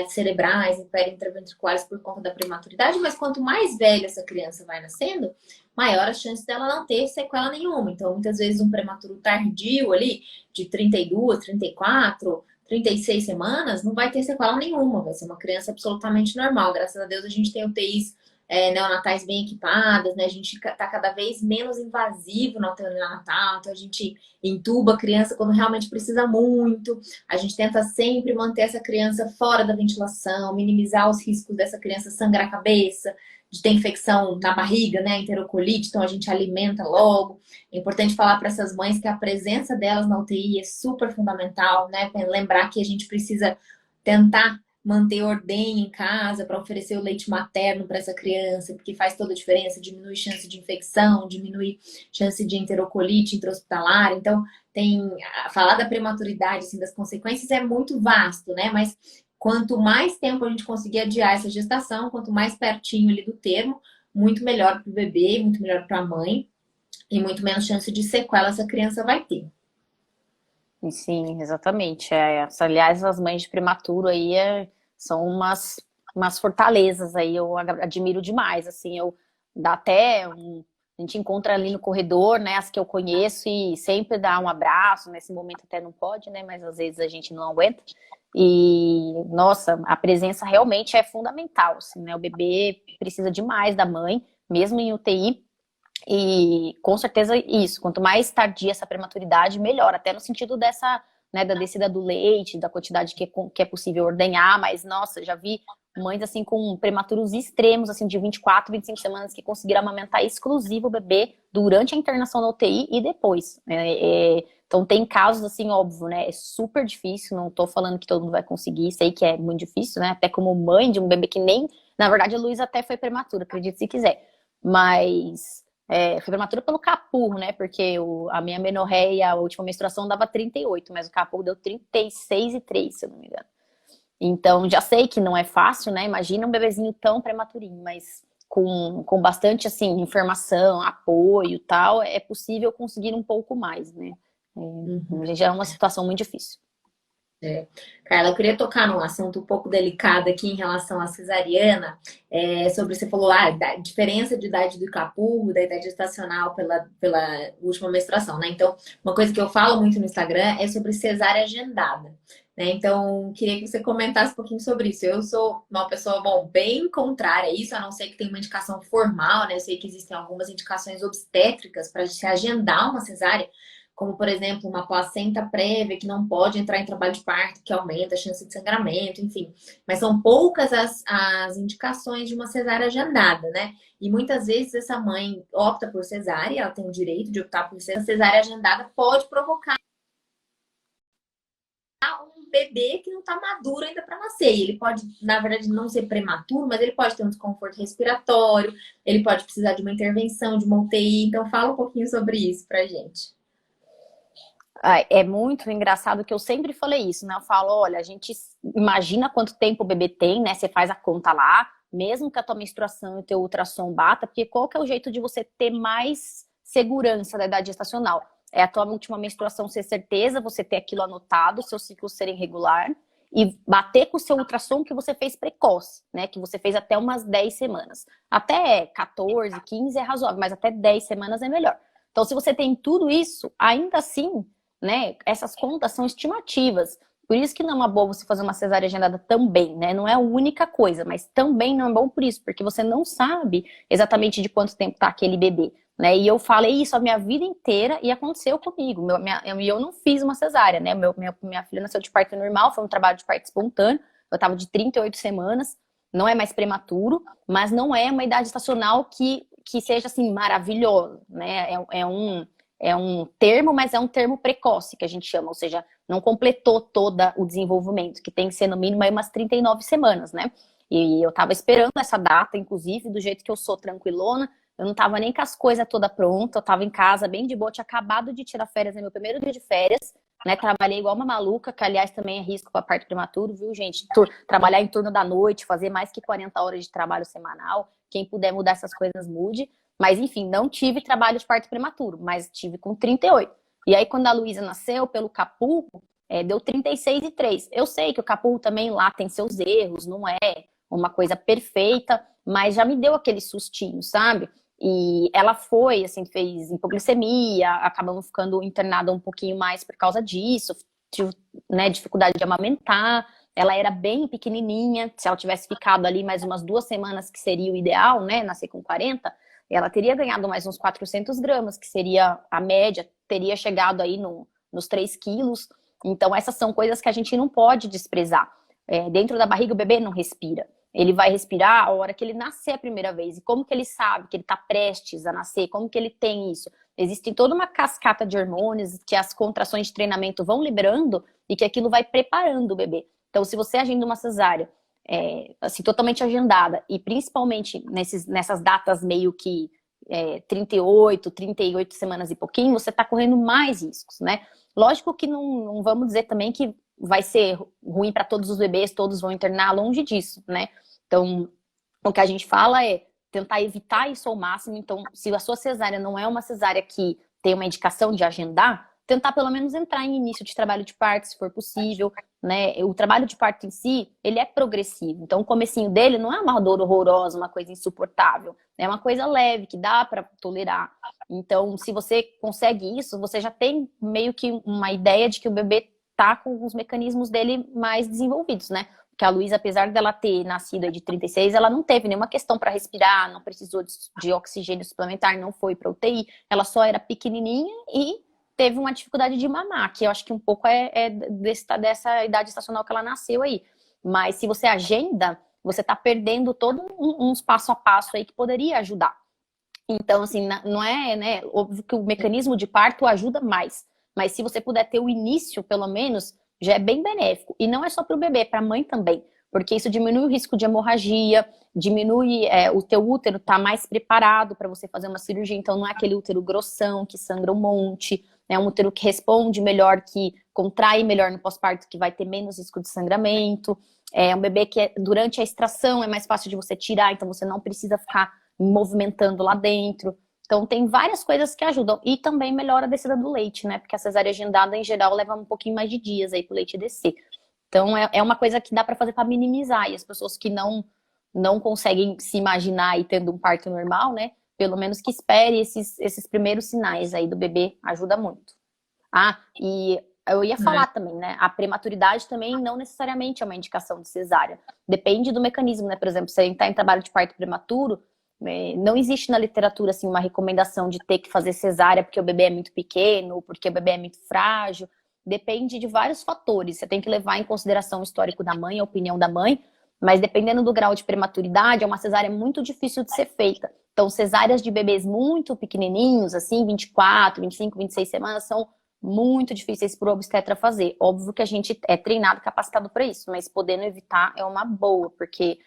cerebrais, interintraventriculares por conta da prematuridade, mas quanto mais velha essa criança vai nascendo, maior a chance dela não ter sequela nenhuma. Então, muitas vezes um prematuro tardio ali, de 32, 34, 36 semanas, não vai ter sequela nenhuma, vai ser uma criança absolutamente normal. Graças a Deus a gente tem UTIs neonatais bem equipadas, né? A gente está cada vez menos invasivo na UTI neonatal, então a gente entuba a criança quando realmente precisa muito, a gente tenta sempre manter essa criança fora da ventilação, minimizar os riscos dessa criança sangrar a cabeça, de ter infecção na barriga, né, enterocolite, então a gente alimenta logo. É importante falar para essas mães que a presença delas na UTI é super fundamental, né? Lembrar que a gente precisa tentar manter ordem em casa para oferecer o leite materno para essa criança, porque faz toda a diferença, diminui chance de infecção, diminui chance de enterocolite intra-hospitalar. Então, falar da prematuridade, assim, das consequências é muito vasto, né? Mas quanto mais tempo a gente conseguir adiar essa gestação, quanto mais pertinho ali do termo, muito melhor para o bebê, muito melhor para a mãe e muito menos chance de sequela essa criança vai ter. Sim, exatamente. Aliás, as mães de prematuro aí são umas fortalezas aí, eu admiro demais, assim, a gente encontra ali no corredor, né, as que eu conheço e sempre dá um abraço, nesse momento até não pode, né, mas às vezes a gente não aguenta. E, nossa, a presença realmente é fundamental, assim, né, o bebê precisa demais da mãe, mesmo em UTI. E com certeza isso, quanto mais tardia essa prematuridade, melhor, até no sentido dessa, né, da descida do leite, da quantidade que é possível ordenhar, mas nossa, já vi mães assim com prematuros extremos, assim, de 24, 25 semanas que conseguiram amamentar exclusivo o bebê durante a internação na UTI e depois. Então tem casos assim, óbvio, né, é super difícil, não tô falando que todo mundo vai conseguir, sei que é muito difícil, né, até como mãe de um bebê que nem, na verdade a Luísa até foi prematura, acredite se quiser, mas... foi prematura pelo capurro, né? Porque a minha menorreia, a última menstruação, dava 38, mas o capurro deu 36,3, se eu não me engano. Então, já sei que não é fácil, né? Imagina um bebezinho tão prematurinho, mas com bastante, assim, informação, apoio e tal, é possível conseguir um pouco mais, né? Já é uma situação muito difícil. Carla, eu queria tocar num assunto um pouco delicado aqui em relação à cesariana, sobre você falou da diferença de idade do capurro, da idade gestacional pela última menstruação, né? Então, uma coisa que eu falo muito no Instagram é sobre cesárea agendada, né? Então, queria que você comentasse um pouquinho sobre isso. Eu sou uma pessoa, bem contrária a isso, a não ser que tenha uma indicação formal, né? Eu sei que existem algumas indicações obstétricas para se agendar uma cesárea, como, por exemplo, uma placenta prévia que não pode entrar em trabalho de parto, que aumenta a chance de sangramento, enfim. Mas são poucas as indicações de uma cesárea agendada, né? E muitas vezes essa mãe opta por cesárea, ela tem o direito de optar por cesárea. A cesárea agendada pode provocar um bebê que não está maduro ainda para nascer. E ele pode, na verdade, não ser prematuro, mas ele pode ter um desconforto respiratório, ele pode precisar de uma intervenção, de uma UTI. Então, fala um pouquinho sobre isso pra gente. É muito engraçado que eu sempre falei isso, né? Eu falo, olha, a gente imagina quanto tempo o bebê tem, né? Você faz a conta lá, mesmo que a tua menstruação e o teu ultrassom bata, porque qual que é o jeito de você ter mais segurança da idade gestacional? É a tua última menstruação ser certeza, você ter aquilo anotado, seu ciclo ser irregular, e bater com o seu ultrassom que você fez precoce, né? Que você fez até umas 10 semanas. Até 14, 15 é razoável, mas até 10 semanas é melhor. Então, se você tem tudo isso, ainda assim, né, essas contas são estimativas. Por isso que não é uma boa você fazer uma cesárea agendada também, né? Não é a única coisa, mas também não é bom por isso, porque você não sabe exatamente de quanto tempo tá aquele bebê. né? E eu falei isso a minha vida inteira e aconteceu comigo. Eu não fiz uma cesárea, né? Minha filha nasceu de parto normal, foi um trabalho de parto espontâneo. Eu estava de 38 semanas, não é mais prematuro, mas não é uma idade estacional que seja assim maravilhosa, né? É um termo, mas é um termo precoce que a gente chama, ou seja, não completou todo o desenvolvimento, que tem que ser no mínimo aí umas 39 semanas, né? E eu tava esperando essa data, inclusive, do jeito que eu sou tranquilona, eu não tava nem com as coisas toda pronta, eu tava em casa bem de boa, tinha acabado de tirar férias, é meu primeiro dia de férias, né? Trabalhei igual uma maluca, que aliás também é risco para parto prematuro, viu, gente? Trabalhar em turno da noite, fazer mais que 40 horas de trabalho semanal, quem puder mudar essas coisas mude. Mas, enfim, não tive trabalho de parto prematuro, mas tive com 38. E aí, quando a Luísa nasceu, pelo Capu, deu 36,3. Eu sei que o Capu também lá tem seus erros, não é uma coisa perfeita, mas já me deu aquele sustinho, sabe? E ela foi, assim, fez hipoglicemia, acabamos ficando internada um pouquinho mais por causa disso, tive, né, dificuldade de amamentar, ela era bem pequenininha, se ela tivesse ficado ali mais umas 2 semanas, que seria o ideal, né, nascer com 40, ela teria ganhado mais uns 400 gramas, que seria a média, teria chegado aí nos 3 quilos. Então, essas são coisas que a gente não pode desprezar. Dentro da barriga, o bebê não respira. Ele vai respirar a hora que ele nascer a primeira vez. E como que ele sabe que ele está prestes a nascer? Como que ele tem isso? Existe toda uma cascata de hormônios que as contrações de treinamento vão liberando e que aquilo vai preparando o bebê. Então, se você agenda uma cesárea assim, totalmente agendada, e principalmente nessas datas meio que 38 semanas e pouquinho, você está correndo mais riscos, né? Lógico que não vamos dizer também que vai ser ruim para todos os bebês, todos vão internar, longe disso, né? Então, o que a gente fala é tentar evitar isso ao máximo. Então, se a sua cesárea não é uma cesárea que tem uma indicação de agendar, tentar pelo menos entrar em início de trabalho de parto, se for possível, né? O trabalho de parto em si, ele é progressivo. Então, o comecinho dele não é uma dor horrorosa, uma coisa insuportável. É uma coisa leve, que dá para tolerar. Então, se você consegue isso, você já tem meio que uma ideia de que o bebê tá com os mecanismos dele mais desenvolvidos, né? Porque a Luísa, apesar dela ter nascido de 36, ela não teve nenhuma questão para respirar, não precisou de oxigênio suplementar, não foi para UTI. Ela só era pequenininha e teve uma dificuldade de mamar, que eu acho que um pouco dessa idade estacional que ela nasceu aí. Mas se você agenda, você tá perdendo todo uns passo a passo aí que poderia ajudar. Então, assim, não é, né? Óbvio que o mecanismo de parto ajuda mais. Mas se você puder ter o início, pelo menos, já é bem benéfico. E não é só para o bebê, para a mãe também. Porque isso diminui o risco de hemorragia, diminui o teu útero tá mais preparado para você fazer uma cirurgia. Então, não é aquele útero grossão que sangra um monte. É um útero que responde melhor, que contrai melhor no pós-parto, que vai ter menos risco de sangramento. É um bebê que durante a extração é mais fácil de você tirar, então você não precisa ficar movimentando lá dentro. Então, tem várias coisas que ajudam. E também melhora a descida do leite, né? Porque a cesárea agendada, em geral, leva um pouquinho mais de dias aí pro leite descer. Então, é uma coisa que dá para fazer para minimizar. E as pessoas que não conseguem se imaginar aí tendo um parto normal, né? Pelo menos que espere esses primeiros sinais aí do bebê, ajuda muito. E eu ia falar também, né? A prematuridade também não necessariamente é uma indicação de cesárea. Depende do mecanismo, né? Por exemplo, se a gente está em trabalho de parto prematuro, não existe na literatura assim, uma recomendação de ter que fazer cesárea porque o bebê é muito pequeno, porque o bebê é muito frágil. Depende de vários fatores. Você tem que levar em consideração o histórico da mãe, a opinião da mãe, mas dependendo do grau de prematuridade, é uma cesárea muito difícil de ser feita. Então, cesáreas de bebês muito pequenininhos, assim, 24, 25, 26 semanas, são muito difíceis para o obstetra fazer. Óbvio que a gente é treinado, capacitado para isso, mas podendo evitar é uma boa, porque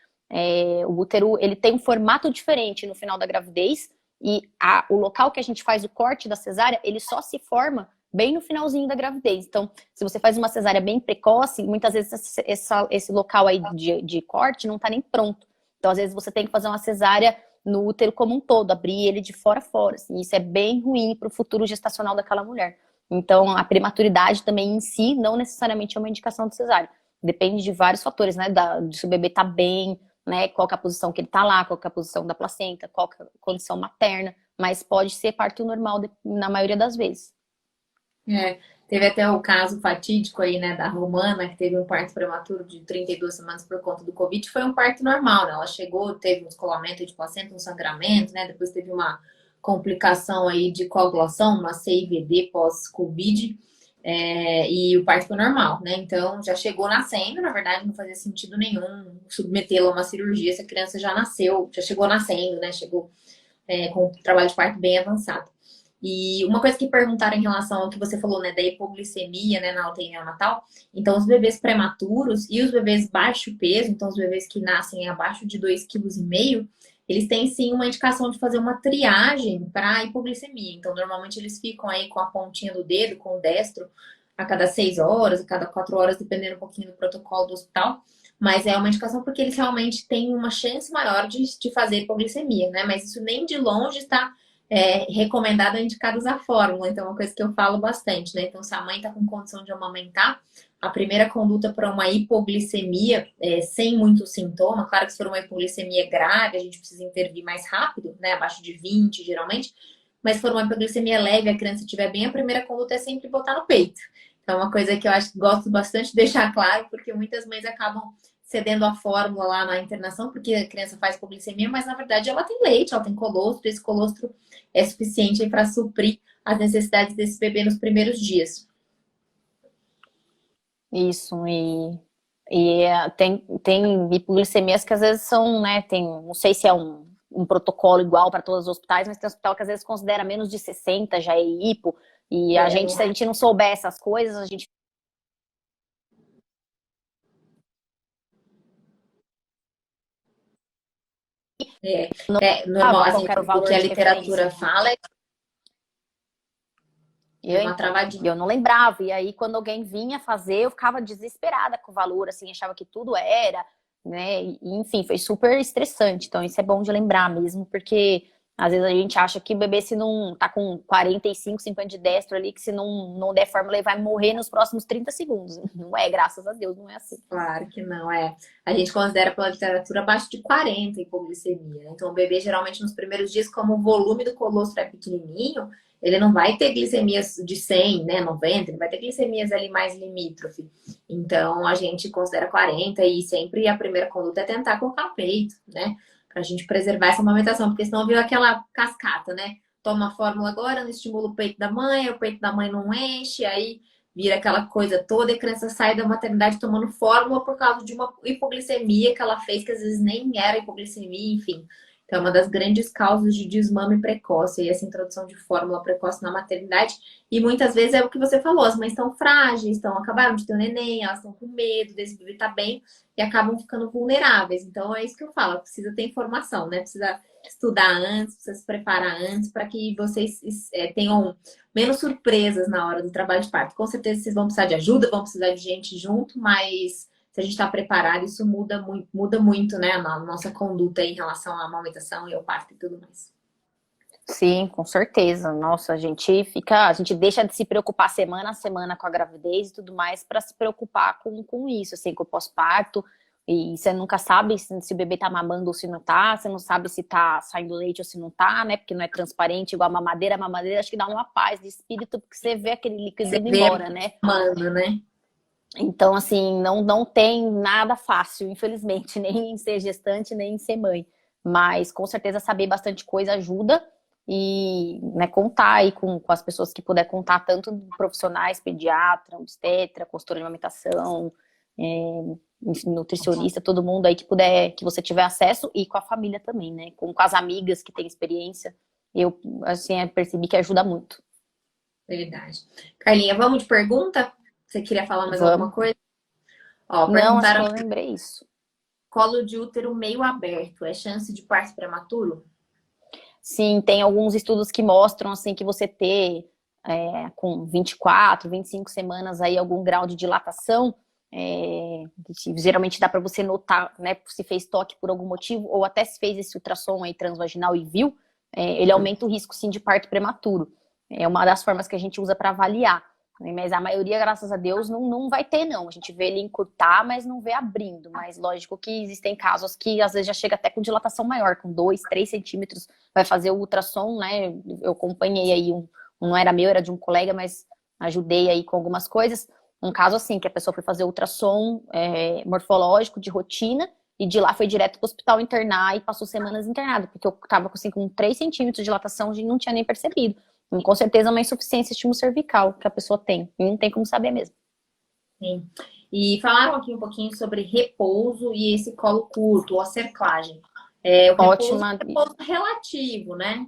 o útero, ele tem um formato diferente no final da gravidez e o local que a gente faz o corte da cesárea, ele só se forma bem no finalzinho da gravidez. Então, se você faz uma cesárea bem precoce, muitas vezes esse local aí de corte não tá nem pronto. Então, às vezes você tem que fazer uma cesárea no útero como um todo, abrir ele de fora a fora. Assim, isso é bem ruim para o futuro gestacional daquela mulher. Então, a prematuridade também em si não necessariamente é uma indicação de cesárea. Depende de vários fatores, né? Se o bebê tá bem, né? Qual que é a posição que ele tá lá, qual que é a posição da placenta, qual que é a condição materna, mas pode ser parto normal na maioria das vezes. Teve até o caso fatídico aí, né, da Romana, que teve um parto prematuro de 32 semanas por conta do Covid. Foi um parto normal, né? Ela chegou, teve um descolamento de placenta, um sangramento, né? Depois teve uma complicação aí de coagulação, uma CIVD pós-Covid, e o parto foi normal, né? Então já chegou nascendo, na verdade não fazia sentido nenhum submetê-la a uma cirurgia se a criança já nasceu, já chegou nascendo, né? Chegou com o trabalho de parto bem avançado. E uma coisa que perguntaram em relação ao que você falou, né, da hipoglicemia, né, na UTI neonatal, então os bebês prematuros e os bebês baixo peso, então os bebês que nascem abaixo de 2,5 kg, eles têm sim uma indicação de fazer uma triagem para hipoglicemia. Então, normalmente eles ficam aí com a pontinha do dedo, com o destro, a cada 6 horas, a cada 4 horas, dependendo um pouquinho do protocolo do hospital. Mas é uma indicação porque eles realmente têm uma chance maior de fazer hipoglicemia, né? Mas isso nem de longe está recomendado ou indicado usar fórmula. Então, é uma coisa que eu falo bastante, né? Então, se a mãe está com condição de amamentar, a primeira conduta para uma hipoglicemia sem muito sintoma, claro que se for uma hipoglicemia grave, a gente precisa intervir mais rápido, né? Abaixo de 20, geralmente. Mas se for uma hipoglicemia leve, a criança estiver bem, a primeira conduta é sempre botar no peito. Então, é uma coisa que eu acho que gosto bastante de deixar claro, porque muitas mães acabam cedendo a fórmula lá na internação, porque a criança faz hipoglicemia, mas na verdade ela tem leite, ela tem colostro, esse colostro é suficiente para suprir as necessidades desse bebê nos primeiros dias. Isso, tem hipoglicemias que às vezes são, né, não sei se é um protocolo igual para todos os hospitais, mas tem hospital que às vezes considera menos de 60, já é hipo, e se a gente não souber essas coisas, a gente normal, assim, o que a literatura fala é uma travadinha. Eu não lembrava, e aí quando alguém vinha fazer, eu ficava desesperada com o valor, assim, achava que tudo era, né, e, enfim, foi super estressante, então isso é bom de lembrar mesmo, porque às vezes a gente acha que o bebê, se não tá com 45, 50 de destro ali, que se não der fórmula, ele vai morrer nos próximos 30 segundos. Não é, graças a Deus, não é assim. Claro que não, é. A gente considera pela literatura abaixo de 40 hipoglicemia, né? Então o bebê, geralmente, nos primeiros dias, como o volume do colostro é pequenininho, ele não vai ter glicemias de 100, né, 90, ele vai ter glicemias ali mais limítrofe. Então, a gente considera 40 e sempre a primeira conduta é tentar colocar o peito, né? Pra gente preservar essa amamentação, porque senão viu aquela cascata, né? Toma a fórmula agora, não estimula o peito da mãe não enche, aí vira aquela coisa toda e a criança sai da maternidade tomando fórmula por causa de uma hipoglicemia que ela fez, que às vezes nem era hipoglicemia, enfim. Então, é uma das grandes causas de desmame precoce, e essa introdução de fórmula precoce na maternidade. E muitas vezes é o que você falou, as mães estão frágeis, acabaram de ter um neném, elas estão com medo desse bebê estar bem e acabam ficando vulneráveis. Então, é isso que eu falo, precisa ter informação, né? Precisa estudar antes, precisa se preparar antes para que vocês tenham menos surpresas na hora do trabalho de parto. Com certeza vocês vão precisar de ajuda, vão precisar de gente junto, mas se a gente está preparado, isso muda muito, né, a nossa conduta em relação à amamentação e ao parto e tudo mais. Sim, com certeza. Nossa, a gente deixa de se preocupar semana a semana com a gravidez e tudo mais para se preocupar com isso, assim, com o pós-parto. E você nunca sabe se o bebê tá mamando ou se não tá, você não sabe se tá saindo leite ou se não tá, né? Porque não é transparente igual a mamadeira. A mamadeira acho que dá uma paz de espírito, porque você vê aquele líquido indo embora, né? Mano, né? Então, assim, não tem nada fácil, infelizmente, nem em ser gestante, nem em ser mãe. Mas, com certeza, saber bastante coisa ajuda e, né, contar aí com as pessoas que puder contar, tanto profissionais, pediatra, obstetra, consultora de amamentação, enfim, nutricionista, todo mundo aí que puder, que você tiver acesso, e com a família também, né? Com as amigas que têm experiência. Eu, assim, percebi que ajuda muito. Verdade. Carlinha, vamos de pergunta? Você queria falar mais alguma coisa? Ó, não, acho que eu lembrei isso. Colo de útero meio aberto, é chance de parto prematuro? Sim, tem alguns estudos que mostram, assim, que você ter com 24, 25 semanas aí algum grau de dilatação, geralmente dá para você notar, né, se fez toque por algum motivo, ou até se fez esse ultrassom aí transvaginal e viu, ele aumenta o risco, sim, de parto prematuro. É uma das formas que a gente usa para avaliar. Mas a maioria, graças a Deus, não vai ter, não. A gente vê ele encurtar, mas não vê abrindo. Mas lógico que existem casos que às vezes já chega até com dilatação maior, com 2, 3 centímetros. Vai fazer o ultrassom, né? Eu acompanhei aí, não era meu, era de um colega, mas ajudei aí com algumas coisas. Um caso assim, que a pessoa foi fazer ultrassom morfológico de rotina e de lá foi direto pro hospital internar e passou semanas internado, porque eu tava assim, com 3 centímetros de dilatação e não tinha nem percebido. Então, com certeza é uma insuficiência estímulo cervical que a pessoa tem, e não tem como saber mesmo. Sim. E falaram aqui um pouquinho sobre repouso e esse colo curto, ou a cerclagem. O repouso relativo, né?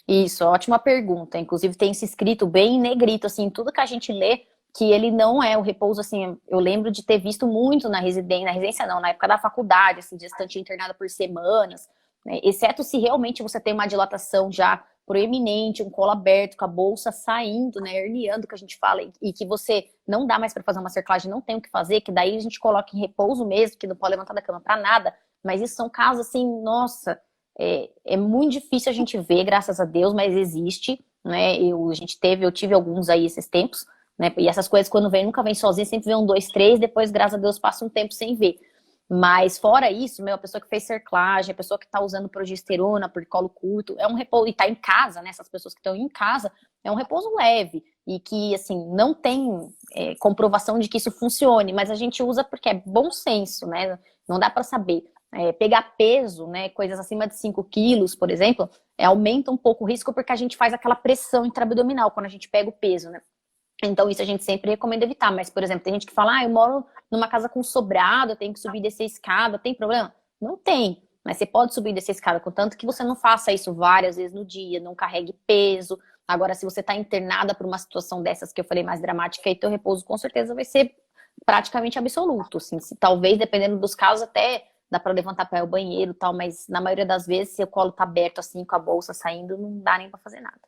Isso, ótima pergunta. Inclusive tem se escrito bem em negrito, assim, tudo que a gente lê, que ele não é o repouso, assim, eu lembro de ter visto muito na residência não, na época da faculdade, assim, gestante internada por semanas, né? Exceto se realmente você tem uma dilatação já proeminente, um colo aberto, com a bolsa saindo, né, herniando, que a gente fala, e que você não dá mais para fazer uma cerclagem, não tem o que fazer, que daí a gente coloca em repouso mesmo, que não pode levantar da cama para nada, mas isso são casos, assim, nossa, é muito difícil a gente ver, graças a Deus, mas existe, né, eu tive alguns aí esses tempos, né, e essas coisas quando vem, nunca vem sozinha, sempre vem 1, 2, 3, depois, graças a Deus, passa um tempo sem ver. Mas fora isso, a pessoa que fez cerclagem, a pessoa que tá usando progesterona por colo curto, é um repouso, e tá em casa, né, essas pessoas que estão em casa, é um repouso leve, e que, assim, não tem comprovação de que isso funcione, mas a gente usa porque é bom senso, né, não dá para saber. Pegar peso, né, coisas acima de 5 quilos, por exemplo, aumenta um pouco o risco porque a gente faz aquela pressão intraabdominal quando a gente pega o peso, né. Então, isso a gente sempre recomenda evitar. Mas, por exemplo, tem gente que fala, eu moro numa casa com sobrado, eu tenho que subir e descer a escada, tem problema? Não tem. Mas você pode subir e descer a escada, contanto que você não faça isso várias vezes no dia, não carregue peso. Agora, se você está internada por uma situação dessas que eu falei mais dramática, aí teu repouso com certeza vai ser praticamente absoluto. Assim, talvez, dependendo dos casos, até dá para levantar para ir ao banheiro e tal, mas na maioria das vezes, se o colo tá aberto assim, com a bolsa saindo, não dá nem para fazer nada.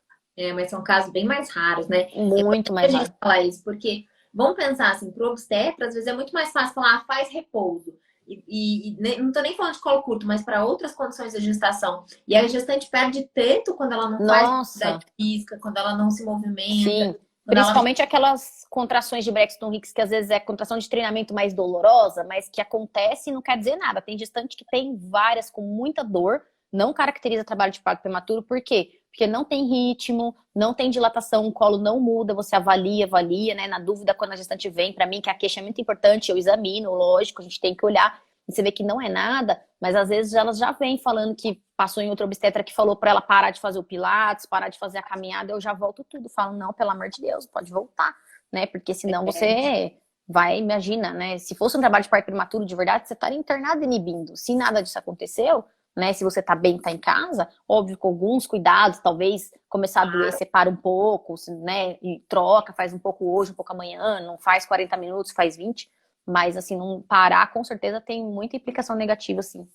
Mas são casos bem mais raros, né? Muito mais raros. A gente fala isso, porque vamos pensar assim, pro obstetra, às vezes é muito mais fácil falar, faz repouso. E não tô nem falando de colo curto, mas para outras condições da gestação. E a gestante perde tanto quando ela não faz atividade física, quando ela não se movimenta. Sim, principalmente aquelas contrações de Braxton Hicks, que às vezes é contração de treinamento mais dolorosa, mas que acontece e não quer dizer nada. Tem gestante que tem várias com muita dor, não caracteriza trabalho de parto prematuro, por quê? Porque não tem ritmo, não tem dilatação, o colo não muda, você avalia, né? Na dúvida, quando a gestante vem, para mim, que a queixa é muito importante, eu examino, lógico, a gente tem que olhar, e você vê que não é nada, mas às vezes elas já vêm falando que passou em outra obstetra que falou para ela parar de fazer o pilates, parar de fazer a caminhada, eu já volto tudo, falo, não, pelo amor de Deus, pode voltar, né? Porque senão você vai, imagina, né? Se fosse um trabalho de parto prematuro de verdade, você estaria internado inibindo. Se nada disso aconteceu, né, se você tá bem, tá em casa, óbvio, com alguns cuidados, talvez começar a doer, separa um pouco, né, e troca, faz um pouco hoje, um pouco amanhã, não faz 40 minutos, faz 20, mas assim, não parar, com certeza tem muita implicação negativa, sim.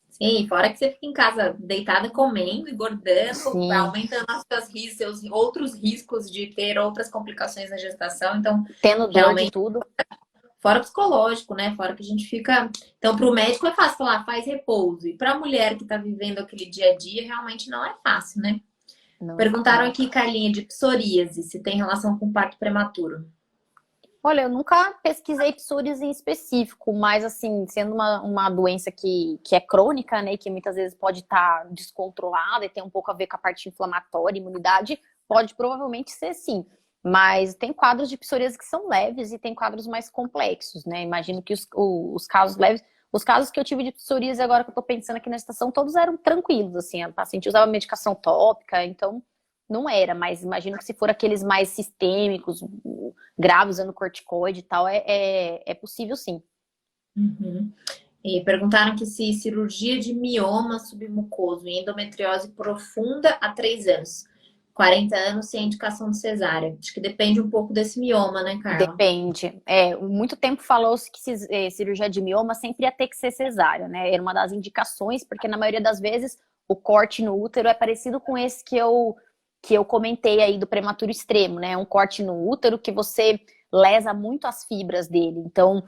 Sim, fora que você fica em casa deitada comendo, engordando, sim, aumentando seus outros riscos de ter outras complicações na gestação, então... Tendo dor de tudo. Fora psicológico, né? Fora que a gente fica... Então, para o médico é fácil falar, faz repouso. E para a mulher que está vivendo aquele dia a dia, realmente não é fácil, né? Não. Perguntaram aqui, Carlinha, de psoríase, se tem relação com parto prematuro. Olha, eu nunca pesquisei psoríase em específico, mas assim, sendo uma doença que é crônica, né? Que muitas vezes pode estar descontrolada e tem um pouco a ver com a parte inflamatória, imunidade, pode provavelmente ser sim. Mas tem quadros de psoríase que são leves e tem quadros mais complexos, né? Imagino que os casos leves... Os casos que eu tive de psoríase agora que eu tô pensando aqui na gestação, todos eram tranquilos, assim. A paciente usava medicação tópica, então não era. Mas imagino que se for aqueles mais sistêmicos, graves, usando corticoide e tal, é possível sim. Uhum. E perguntaram que se cirurgia de mioma submucoso e endometriose profunda há 3 anos. 40 anos sem indicação de cesárea. Acho que depende um pouco desse mioma, né, Carla? Depende. Muito tempo falou-se que cirurgia de mioma sempre ia ter que ser cesárea, né? Era uma das indicações, porque na maioria das vezes o corte no útero é parecido com esse que eu comentei aí do prematuro extremo, né? Um corte no útero que você lesa muito as fibras dele. Então,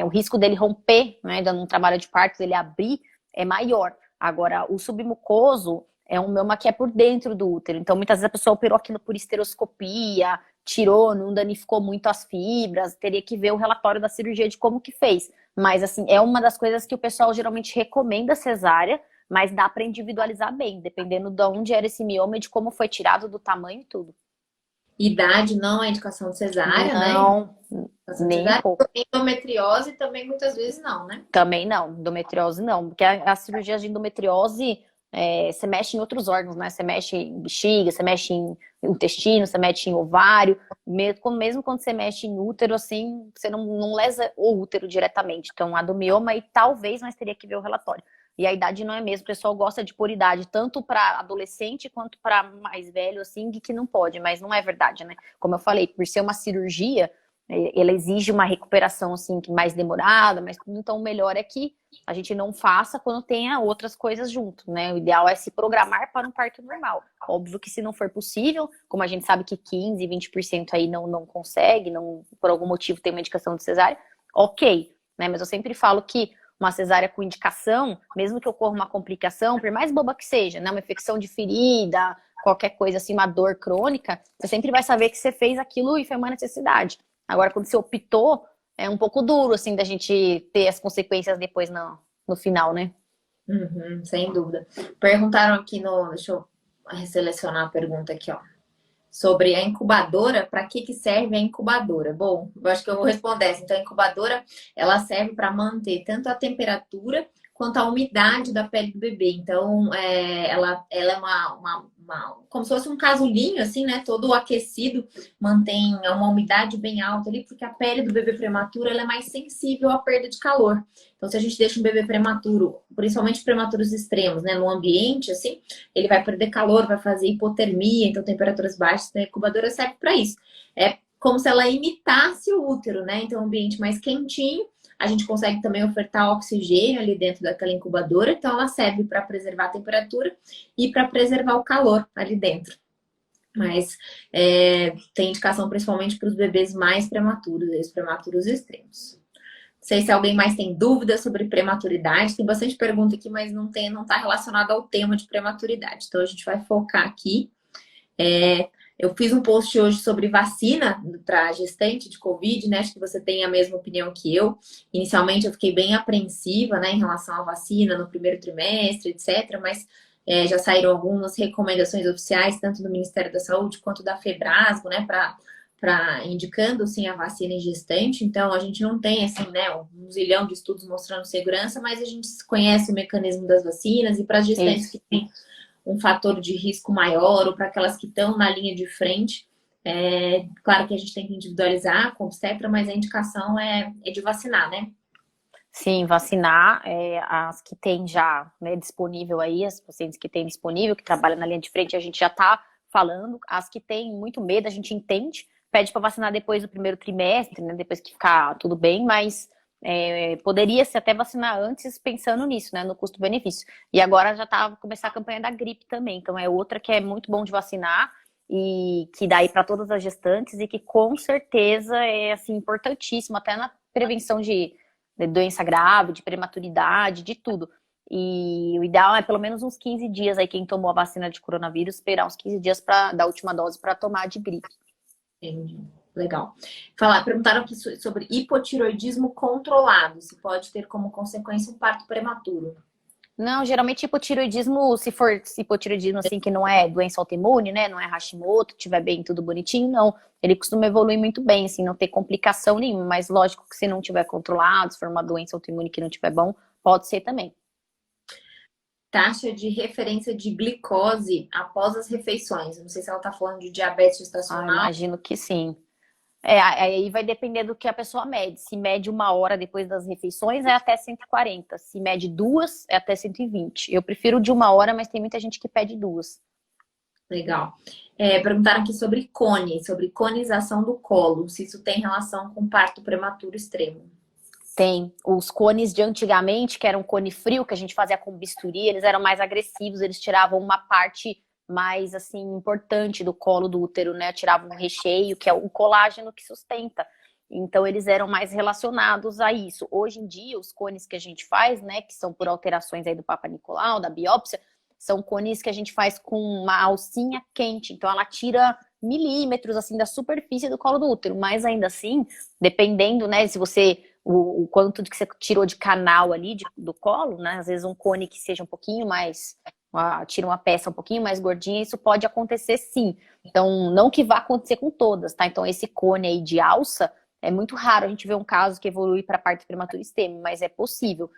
o risco dele romper, né, dando um trabalho de parto, dele abrir, é maior. Agora, o submucoso é um mioma que é por dentro do útero. Então, muitas vezes a pessoa operou aquilo por esteroscopia, tirou, não danificou muito as fibras, teria que ver o relatório da cirurgia de como que fez. Mas, assim, é uma das coisas que o pessoal geralmente recomenda cesárea, mas dá para individualizar bem, dependendo de onde era esse mioma e de como foi tirado, do tamanho e tudo. Idade não é indicação de cesárea, né? Não, Indicação de nem um cesárea. pouco. Endometriose também muitas vezes não, né? Também não, endometriose não, porque a cirurgia de endometriose, você mexe em outros órgãos, né? Você mexe em bexiga, você mexe em intestino, você mexe em ovário, mesmo quando você mexe em útero, assim, você não lesa o útero diretamente. Então, adenomioma e talvez, mas teria que ver o relatório. E a idade não é mesmo, o pessoal gosta de pôr idade, tanto para adolescente quanto para mais velho, assim, de que não pode, mas não é verdade, né? Como eu falei, por ser uma cirurgia, ela exige uma recuperação assim mais demorada, mas então o melhor é que a gente não faça quando tenha outras coisas junto, né? O ideal é se programar para um parto normal. Óbvio que se não for possível, como a gente sabe que 15, 20% aí não consegue, não por algum motivo tem uma indicação de cesárea, ok, né? Mas eu sempre falo que uma cesárea com indicação, mesmo que ocorra uma complicação, por mais boba que seja, né? Uma infecção de ferida, qualquer coisa assim, uma dor crônica, você sempre vai saber que você fez aquilo e foi uma necessidade. Agora, quando você optou, é um pouco duro, assim, da gente ter as consequências depois no final, né? Uhum, sem dúvida. Perguntaram aqui no. Deixa eu selecionar a pergunta aqui, ó. Sobre a incubadora, para que serve a incubadora? Bom, eu acho que eu vou responder essa. Então, a incubadora, ela serve para manter tanto a temperatura quanto a umidade da pele do bebê. Então, ela é como se fosse um casulinho, assim, né? Todo aquecido, mantém uma umidade bem alta ali, porque a pele do bebê prematuro, ela é mais sensível à perda de calor. Então, se a gente deixa um bebê prematuro, principalmente prematuros extremos, né? No ambiente, assim, ele vai perder calor, vai fazer hipotermia, então temperaturas baixas, né? A incubadora serve para isso. É como se ela imitasse o útero, né? Então, um ambiente mais quentinho, a gente consegue também ofertar oxigênio ali dentro daquela incubadora, então ela serve para preservar a temperatura e para preservar o calor ali dentro. Mas tem indicação principalmente para os bebês mais prematuros, os prematuros extremos. Não sei se alguém mais tem dúvidas sobre prematuridade. Tem bastante pergunta aqui, mas não está relacionado ao tema de prematuridade. Então, a gente vai focar aqui. Eu fiz um post hoje sobre vacina para gestante de Covid, né? Acho que você tem a mesma opinião que eu. Inicialmente, eu fiquei bem apreensiva, né, em relação à vacina no primeiro trimestre, etc. Mas já saíram algumas recomendações oficiais, tanto do Ministério da Saúde quanto da Febrasgo, né, indicando sim a vacina em gestante. Então a gente não tem assim, né, um zilhão de estudos mostrando segurança, mas a gente conhece o mecanismo das vacinas e para as gestantes que têm um fator de risco maior ou para aquelas que estão na linha de frente, claro que a gente tem que individualizar com obstetra, mas a indicação é de vacinar, né? Sim, vacinar as que tem já, né, disponível aí, as pacientes que tem disponível, que trabalham na linha de frente, a gente já está falando. As que têm muito medo, a gente entende, pede para vacinar depois do primeiro trimestre, né, depois que ficar tudo bem, mas poderia-se até vacinar antes pensando nisso, né, no custo-benefício. E agora já tá começar a campanha da gripe também, então é outra que é muito bom de vacinar e que daí para todas as gestantes e que com certeza é assim importantíssimo até na prevenção de doença grave, de prematuridade, de tudo. E o ideal é pelo menos uns 15 dias aí quem tomou a vacina de coronavírus esperar uns 15 dias da última dose para tomar de gripe. Entendi. Legal. Perguntaram aqui sobre hipotiroidismo controlado. Se pode ter como consequência um parto prematuro. Não, geralmente hipotiroidismo, se for hipotiroidismo assim que não é doença autoimune, né, não é Hashimoto, tiver bem tudo bonitinho, não. Ele costuma evoluir muito bem, assim, não ter complicação nenhuma, mas lógico que se não tiver controlado, se for uma doença autoimune que não tiver bom, pode ser também. Taxa de referência de glicose após as refeições. Eu não sei se ela está falando de diabetes gestacional. Imagino que sim. Aí vai depender do que a pessoa mede. Se mede 1 hora depois das refeições, é até 140. Se mede 2, é até 120. Eu prefiro de 1 hora, mas tem muita gente que pede 2. Legal. Perguntaram aqui sobre conização do colo, se isso tem relação com parto prematuro extremo. Tem. Os cones de antigamente, que era um cone frio, que a gente fazia com bisturi, eles eram mais agressivos, eles tiravam uma parte mais, assim, importante do colo do útero, né? Tiravam um recheio, que é o colágeno que sustenta. Então, eles eram mais relacionados a isso. Hoje em dia, os cones que a gente faz, né, que são por alterações aí do Papa Nicolau, da biópsia, são cones que a gente faz com uma alcinha quente. Então, ela tira milímetros, assim, da superfície do colo do útero. Mas, ainda assim, dependendo, né, se você... O quanto que você tirou de canal ali do colo, né? Às vezes um cone que seja um pouquinho mais tira uma peça um pouquinho mais gordinha, isso pode acontecer sim. Então, não que vá acontecer com todas, tá? Então, esse cone aí de alça, é muito raro a gente ver um caso que evolui para parto prematuro extremo, mas é possível.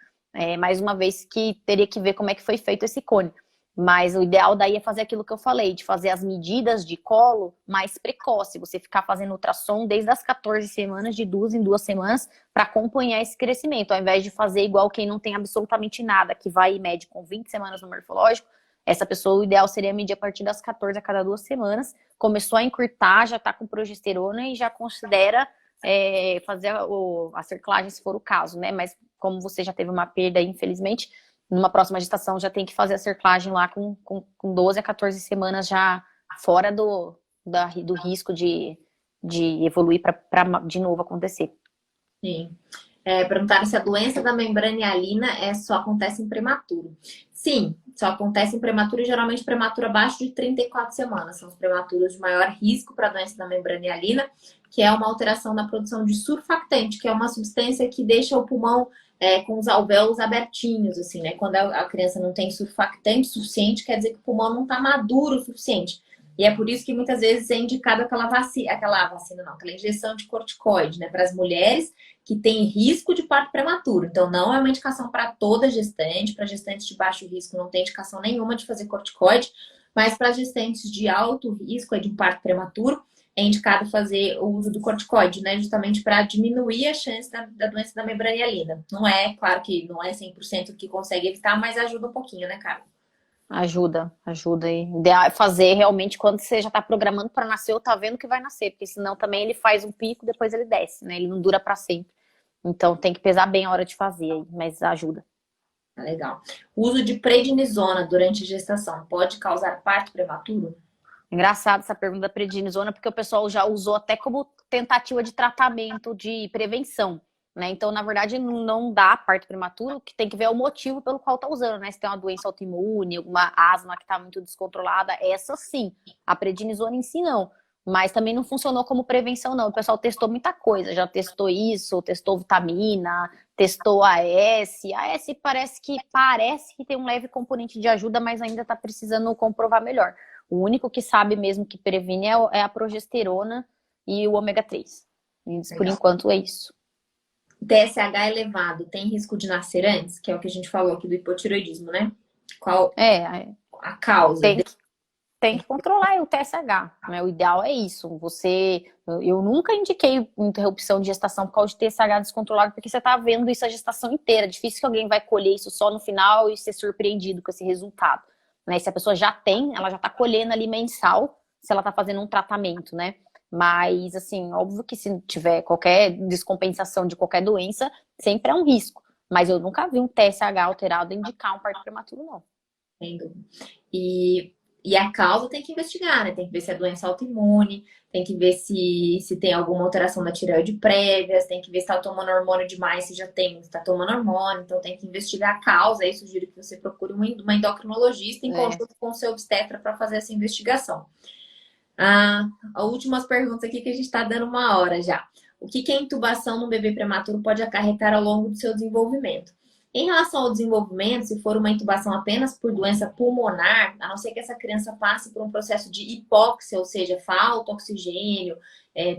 Mais uma vez que teria que ver como é que foi feito esse cone. Mas o ideal daí é fazer aquilo que eu falei, de fazer as medidas de colo mais precoce. Você ficar fazendo ultrassom desde as 14 semanas, de 2 em 2 semanas, para acompanhar esse crescimento. Ao invés de fazer igual quem não tem absolutamente nada, que vai e mede com 20 semanas no morfológico, essa pessoa, o ideal seria medir a partir das 14 a cada 2 semanas. Começou a encurtar, já está com progesterona e já considera fazer a cerclagem, se for o caso, né? Mas como você já teve uma perda, infelizmente, numa próxima gestação já tem que fazer a cerclagem lá com 12 a 14 semanas já fora do risco de evoluir para de novo acontecer. Sim. Perguntaram se a doença da membrana hialina só acontece em prematuro. Sim, só acontece em prematuro e geralmente prematuro abaixo de 34 semanas. São os prematuros de maior risco para a doença da membrana hialina, que é uma alteração na produção de surfactante, que é uma substância que deixa o pulmão com os alvéolos abertinhos, assim, né? Quando a criança não tem surfactante suficiente, quer dizer que o pulmão não está maduro o suficiente. E é por isso que muitas vezes é indicado aquela injeção de corticoide, né? Para as mulheres que têm risco de parto prematuro. Então, não é uma indicação para toda gestante. Para gestantes de baixo risco, não tem indicação nenhuma de fazer corticoide. Mas para gestantes de alto risco, de um parto prematuro, é indicado fazer o uso do corticoide, né? Justamente para diminuir a chance da doença da membrana hialina. Não é, claro que não é 100% que consegue evitar, mas ajuda um pouquinho, né, Carla? Ajuda. E o ideal é fazer realmente quando você já está programando para nascer ou tá vendo que vai nascer, porque senão também ele faz um pico, depois ele desce, né? Ele não dura para sempre. Então tem que pesar bem a hora de fazer, mas ajuda. Legal. O uso de prednisona durante a gestação pode causar parto prematuro? Engraçado essa pergunta da prednisona, porque o pessoal já usou até como tentativa de tratamento, de prevenção, né? Então, na verdade, não dá parto prematuro, que tem que ver o motivo pelo qual tá usando, né? Se tem uma doença autoimune, alguma asma que tá muito descontrolada, essa sim. A prednisona em si, não. Mas também não funcionou como prevenção, não. O pessoal testou muita coisa, já testou isso, testou vitamina, testou AS. AS parece que tem um leve componente de ajuda, mas ainda tá precisando comprovar melhor. O único que sabe mesmo que previne é a progesterona e o ômega 3. Por enquanto é isso. TSH elevado tem risco de nascer antes? Que é o que a gente falou aqui do hipotireoidismo, né? Qual a causa? Tem que controlar o TSH, né? O ideal é isso. Eu nunca indiquei interrupção de gestação por causa de TSH descontrolado, porque você está vendo isso a gestação inteira. Difícil que alguém vai colher isso só no final e ser surpreendido com esse resultado. Né? Se a pessoa já tem, ela já está colhendo ali mensal, se ela está fazendo um tratamento, né? Mas, assim, óbvio que se tiver qualquer descompensação de qualquer doença, sempre é um risco. Mas eu nunca vi um TSH alterado indicar um parto prematuro, não. Entendo. E a causa tem que investigar, né? Tem que ver se é doença autoimune, tem que ver se tem alguma alteração da tireoide prévia, tem que ver se está tomando hormônio demais, se já tem, se está tomando hormônio, então tem que investigar a causa. Aí sugiro que você procure uma endocrinologista em conjunto com o seu obstetra para fazer essa investigação. As últimas perguntas aqui que a gente está dando 1 hora já. O que a intubação no bebê prematuro pode acarretar ao longo do seu desenvolvimento? Em relação ao desenvolvimento, se for uma intubação apenas por doença pulmonar, a não ser que essa criança passe por um processo de hipóxia, ou seja, falta oxigênio,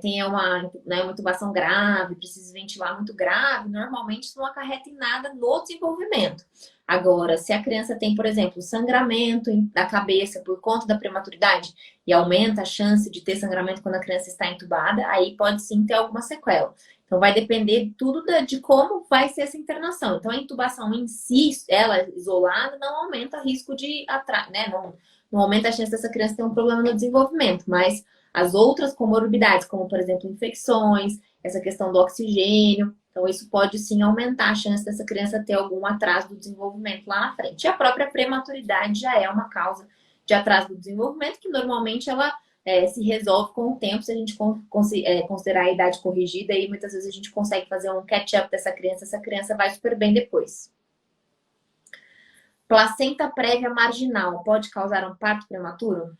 tenha uma intubação grave, precisa ventilar muito grave, normalmente isso não acarreta em nada no desenvolvimento. Agora, se a criança tem, por exemplo, sangramento da cabeça por conta da prematuridade e aumenta a chance de ter sangramento quando a criança está entubada, aí pode sim ter alguma sequela. Então, vai depender tudo de como vai ser essa internação. Então, a intubação em si, ela isolada, não aumenta o risco de né? Não aumenta a chance dessa criança ter um problema no desenvolvimento. Mas as outras comorbidades, como, por exemplo, infecções, essa questão do oxigênio, então isso pode sim aumentar a chance dessa criança ter algum atraso do desenvolvimento lá na frente. E a própria prematuridade já é uma causa de atraso do desenvolvimento, que normalmente ela se resolve com o tempo, se a gente considerar a idade corrigida, e muitas vezes a gente consegue fazer um catch-up dessa criança, essa criança vai super bem depois. Placenta prévia marginal pode causar um parto prematuro?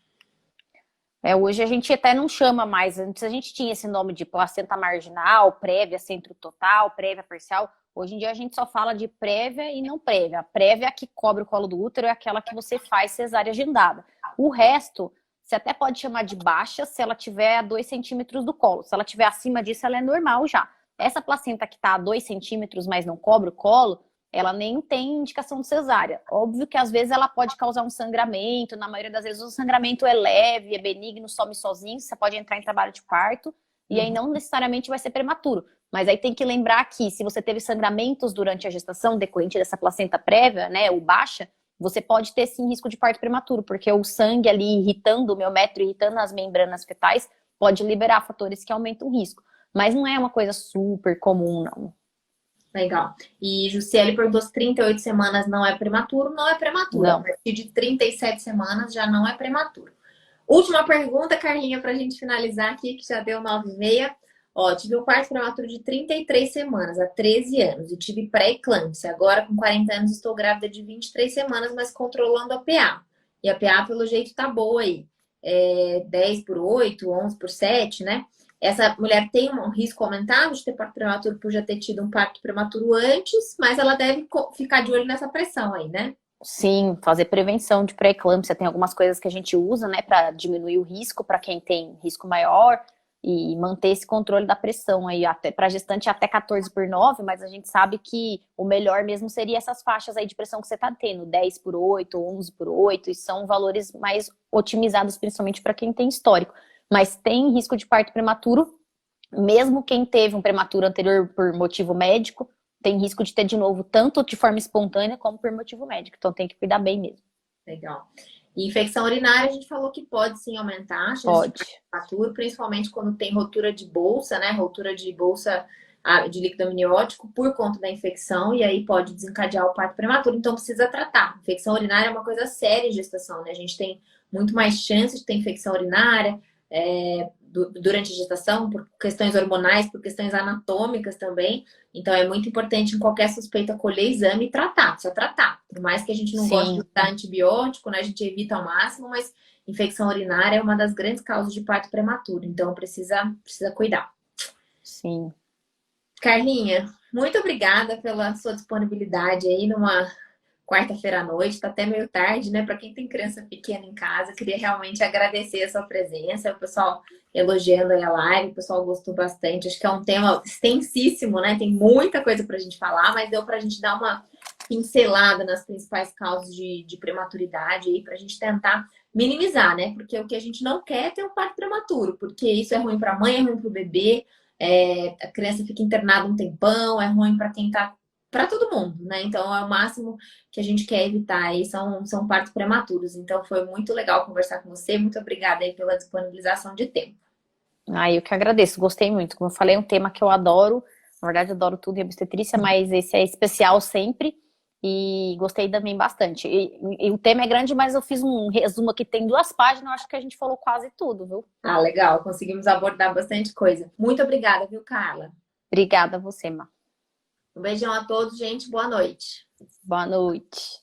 Hoje a gente até não chama mais, antes a gente tinha esse nome de placenta marginal, prévia, centro total, prévia parcial. Hoje em dia a gente só fala de prévia e não prévia. A prévia que cobre o colo do útero é aquela que você faz cesárea agendada. O resto, você até pode chamar de baixa se ela tiver a 2 centímetros do colo. Se ela tiver acima disso, ela é normal já. Essa placenta que está a 2 centímetros, mas não cobre o colo, ela nem tem indicação de cesárea. Óbvio que às vezes ela pode causar um sangramento, na maioria das vezes o sangramento é leve, é benigno, some sozinho, você pode entrar em trabalho de parto, e aí não necessariamente vai ser prematuro. Mas aí tem que lembrar que se você teve sangramentos durante a gestação decorrente dessa placenta prévia, né, ou baixa, você pode ter sim risco de parto prematuro, porque o sangue ali irritando, o miométrio irritando as membranas fetais, pode liberar fatores que aumentam o risco. Mas não é uma coisa super comum, não. Legal. E Jussiele perguntou se 38 semanas não é prematuro. Não é prematuro. Não. A partir de 37 semanas já não é prematuro. Última pergunta, Carlinha, para a gente finalizar aqui, que já deu 9h30. Ó, tive um parto prematuro de 33 semanas, há 13 anos. E tive pré-eclâmpsia. Agora, com 40 anos, estou grávida de 23 semanas, mas controlando a PA. E a PA, pelo jeito, tá boa aí. 10/8, 11/7, né? Essa mulher tem um risco aumentado de ter parto prematuro por já ter tido um parto prematuro antes, mas ela deve ficar de olho nessa pressão aí, né? Sim, fazer prevenção de pré-eclâmpsia. Tem algumas coisas que a gente usa, né, para diminuir o risco para quem tem risco maior e manter esse controle da pressão aí, até para gestante até 14/9, mas a gente sabe que o melhor mesmo seria essas faixas aí de pressão que você está tendo, 10/8, 11/8, e são valores mais otimizados, principalmente para quem tem histórico. Mas tem risco de parto prematuro, mesmo quem teve um prematuro anterior por motivo médico, tem risco de ter de novo, tanto de forma espontânea como por motivo médico. Então tem que cuidar bem mesmo. Legal. E infecção urinária, a gente falou que pode sim aumentar a chance de parto prematuro, principalmente quando tem rotura de bolsa, né? Rotura de bolsa de líquido amniótico por conta da infecção, e aí pode desencadear o parto prematuro, então precisa tratar. Infecção urinária é uma coisa séria em gestação, né? A gente tem muito mais chance de ter infecção urinária durante a gestação, por questões hormonais, por questões anatômicas também. Então é muito importante em qualquer suspeita colher exame e tratar, precisa tratar. Por mais que a gente não goste de usar antibiótico, né, a gente evita ao máximo, mas infecção urinária é uma das grandes causas de parto prematuro, então precisa cuidar. Sim. Carlinha, muito obrigada pela sua disponibilidade aí numa quarta-feira à noite, tá até meio tarde, né? Para quem tem criança pequena em casa, queria realmente agradecer a sua presença, o pessoal elogiando aí a live, o pessoal gostou bastante. Acho que é um tema extensíssimo, né? Tem muita coisa pra gente falar, mas deu pra gente dar uma pincelada nas principais causas de prematuridade aí, pra gente tentar minimizar, né? Porque o que a gente não quer é ter um parto prematuro, porque isso é ruim pra mãe, é ruim pro bebê, a criança fica internada um tempão, é ruim pra quem tá. Para todo mundo, né? Então, é o máximo que a gente quer evitar aí, são partos prematuros. Então, foi muito legal conversar com você. Muito obrigada aí pela disponibilização de tempo. Eu que agradeço, gostei muito. Como eu falei, é um tema que eu adoro. Na verdade, eu adoro tudo em obstetrícia, mas esse é especial sempre. E gostei também bastante. E o tema é grande, mas eu fiz um resumo aqui, tem 2 páginas. Eu acho que a gente falou quase tudo, viu? Ah, legal. Conseguimos abordar bastante coisa. Muito obrigada, viu, Carla? Obrigada a você, Má. Um beijão a todos, gente. Boa noite. Boa noite.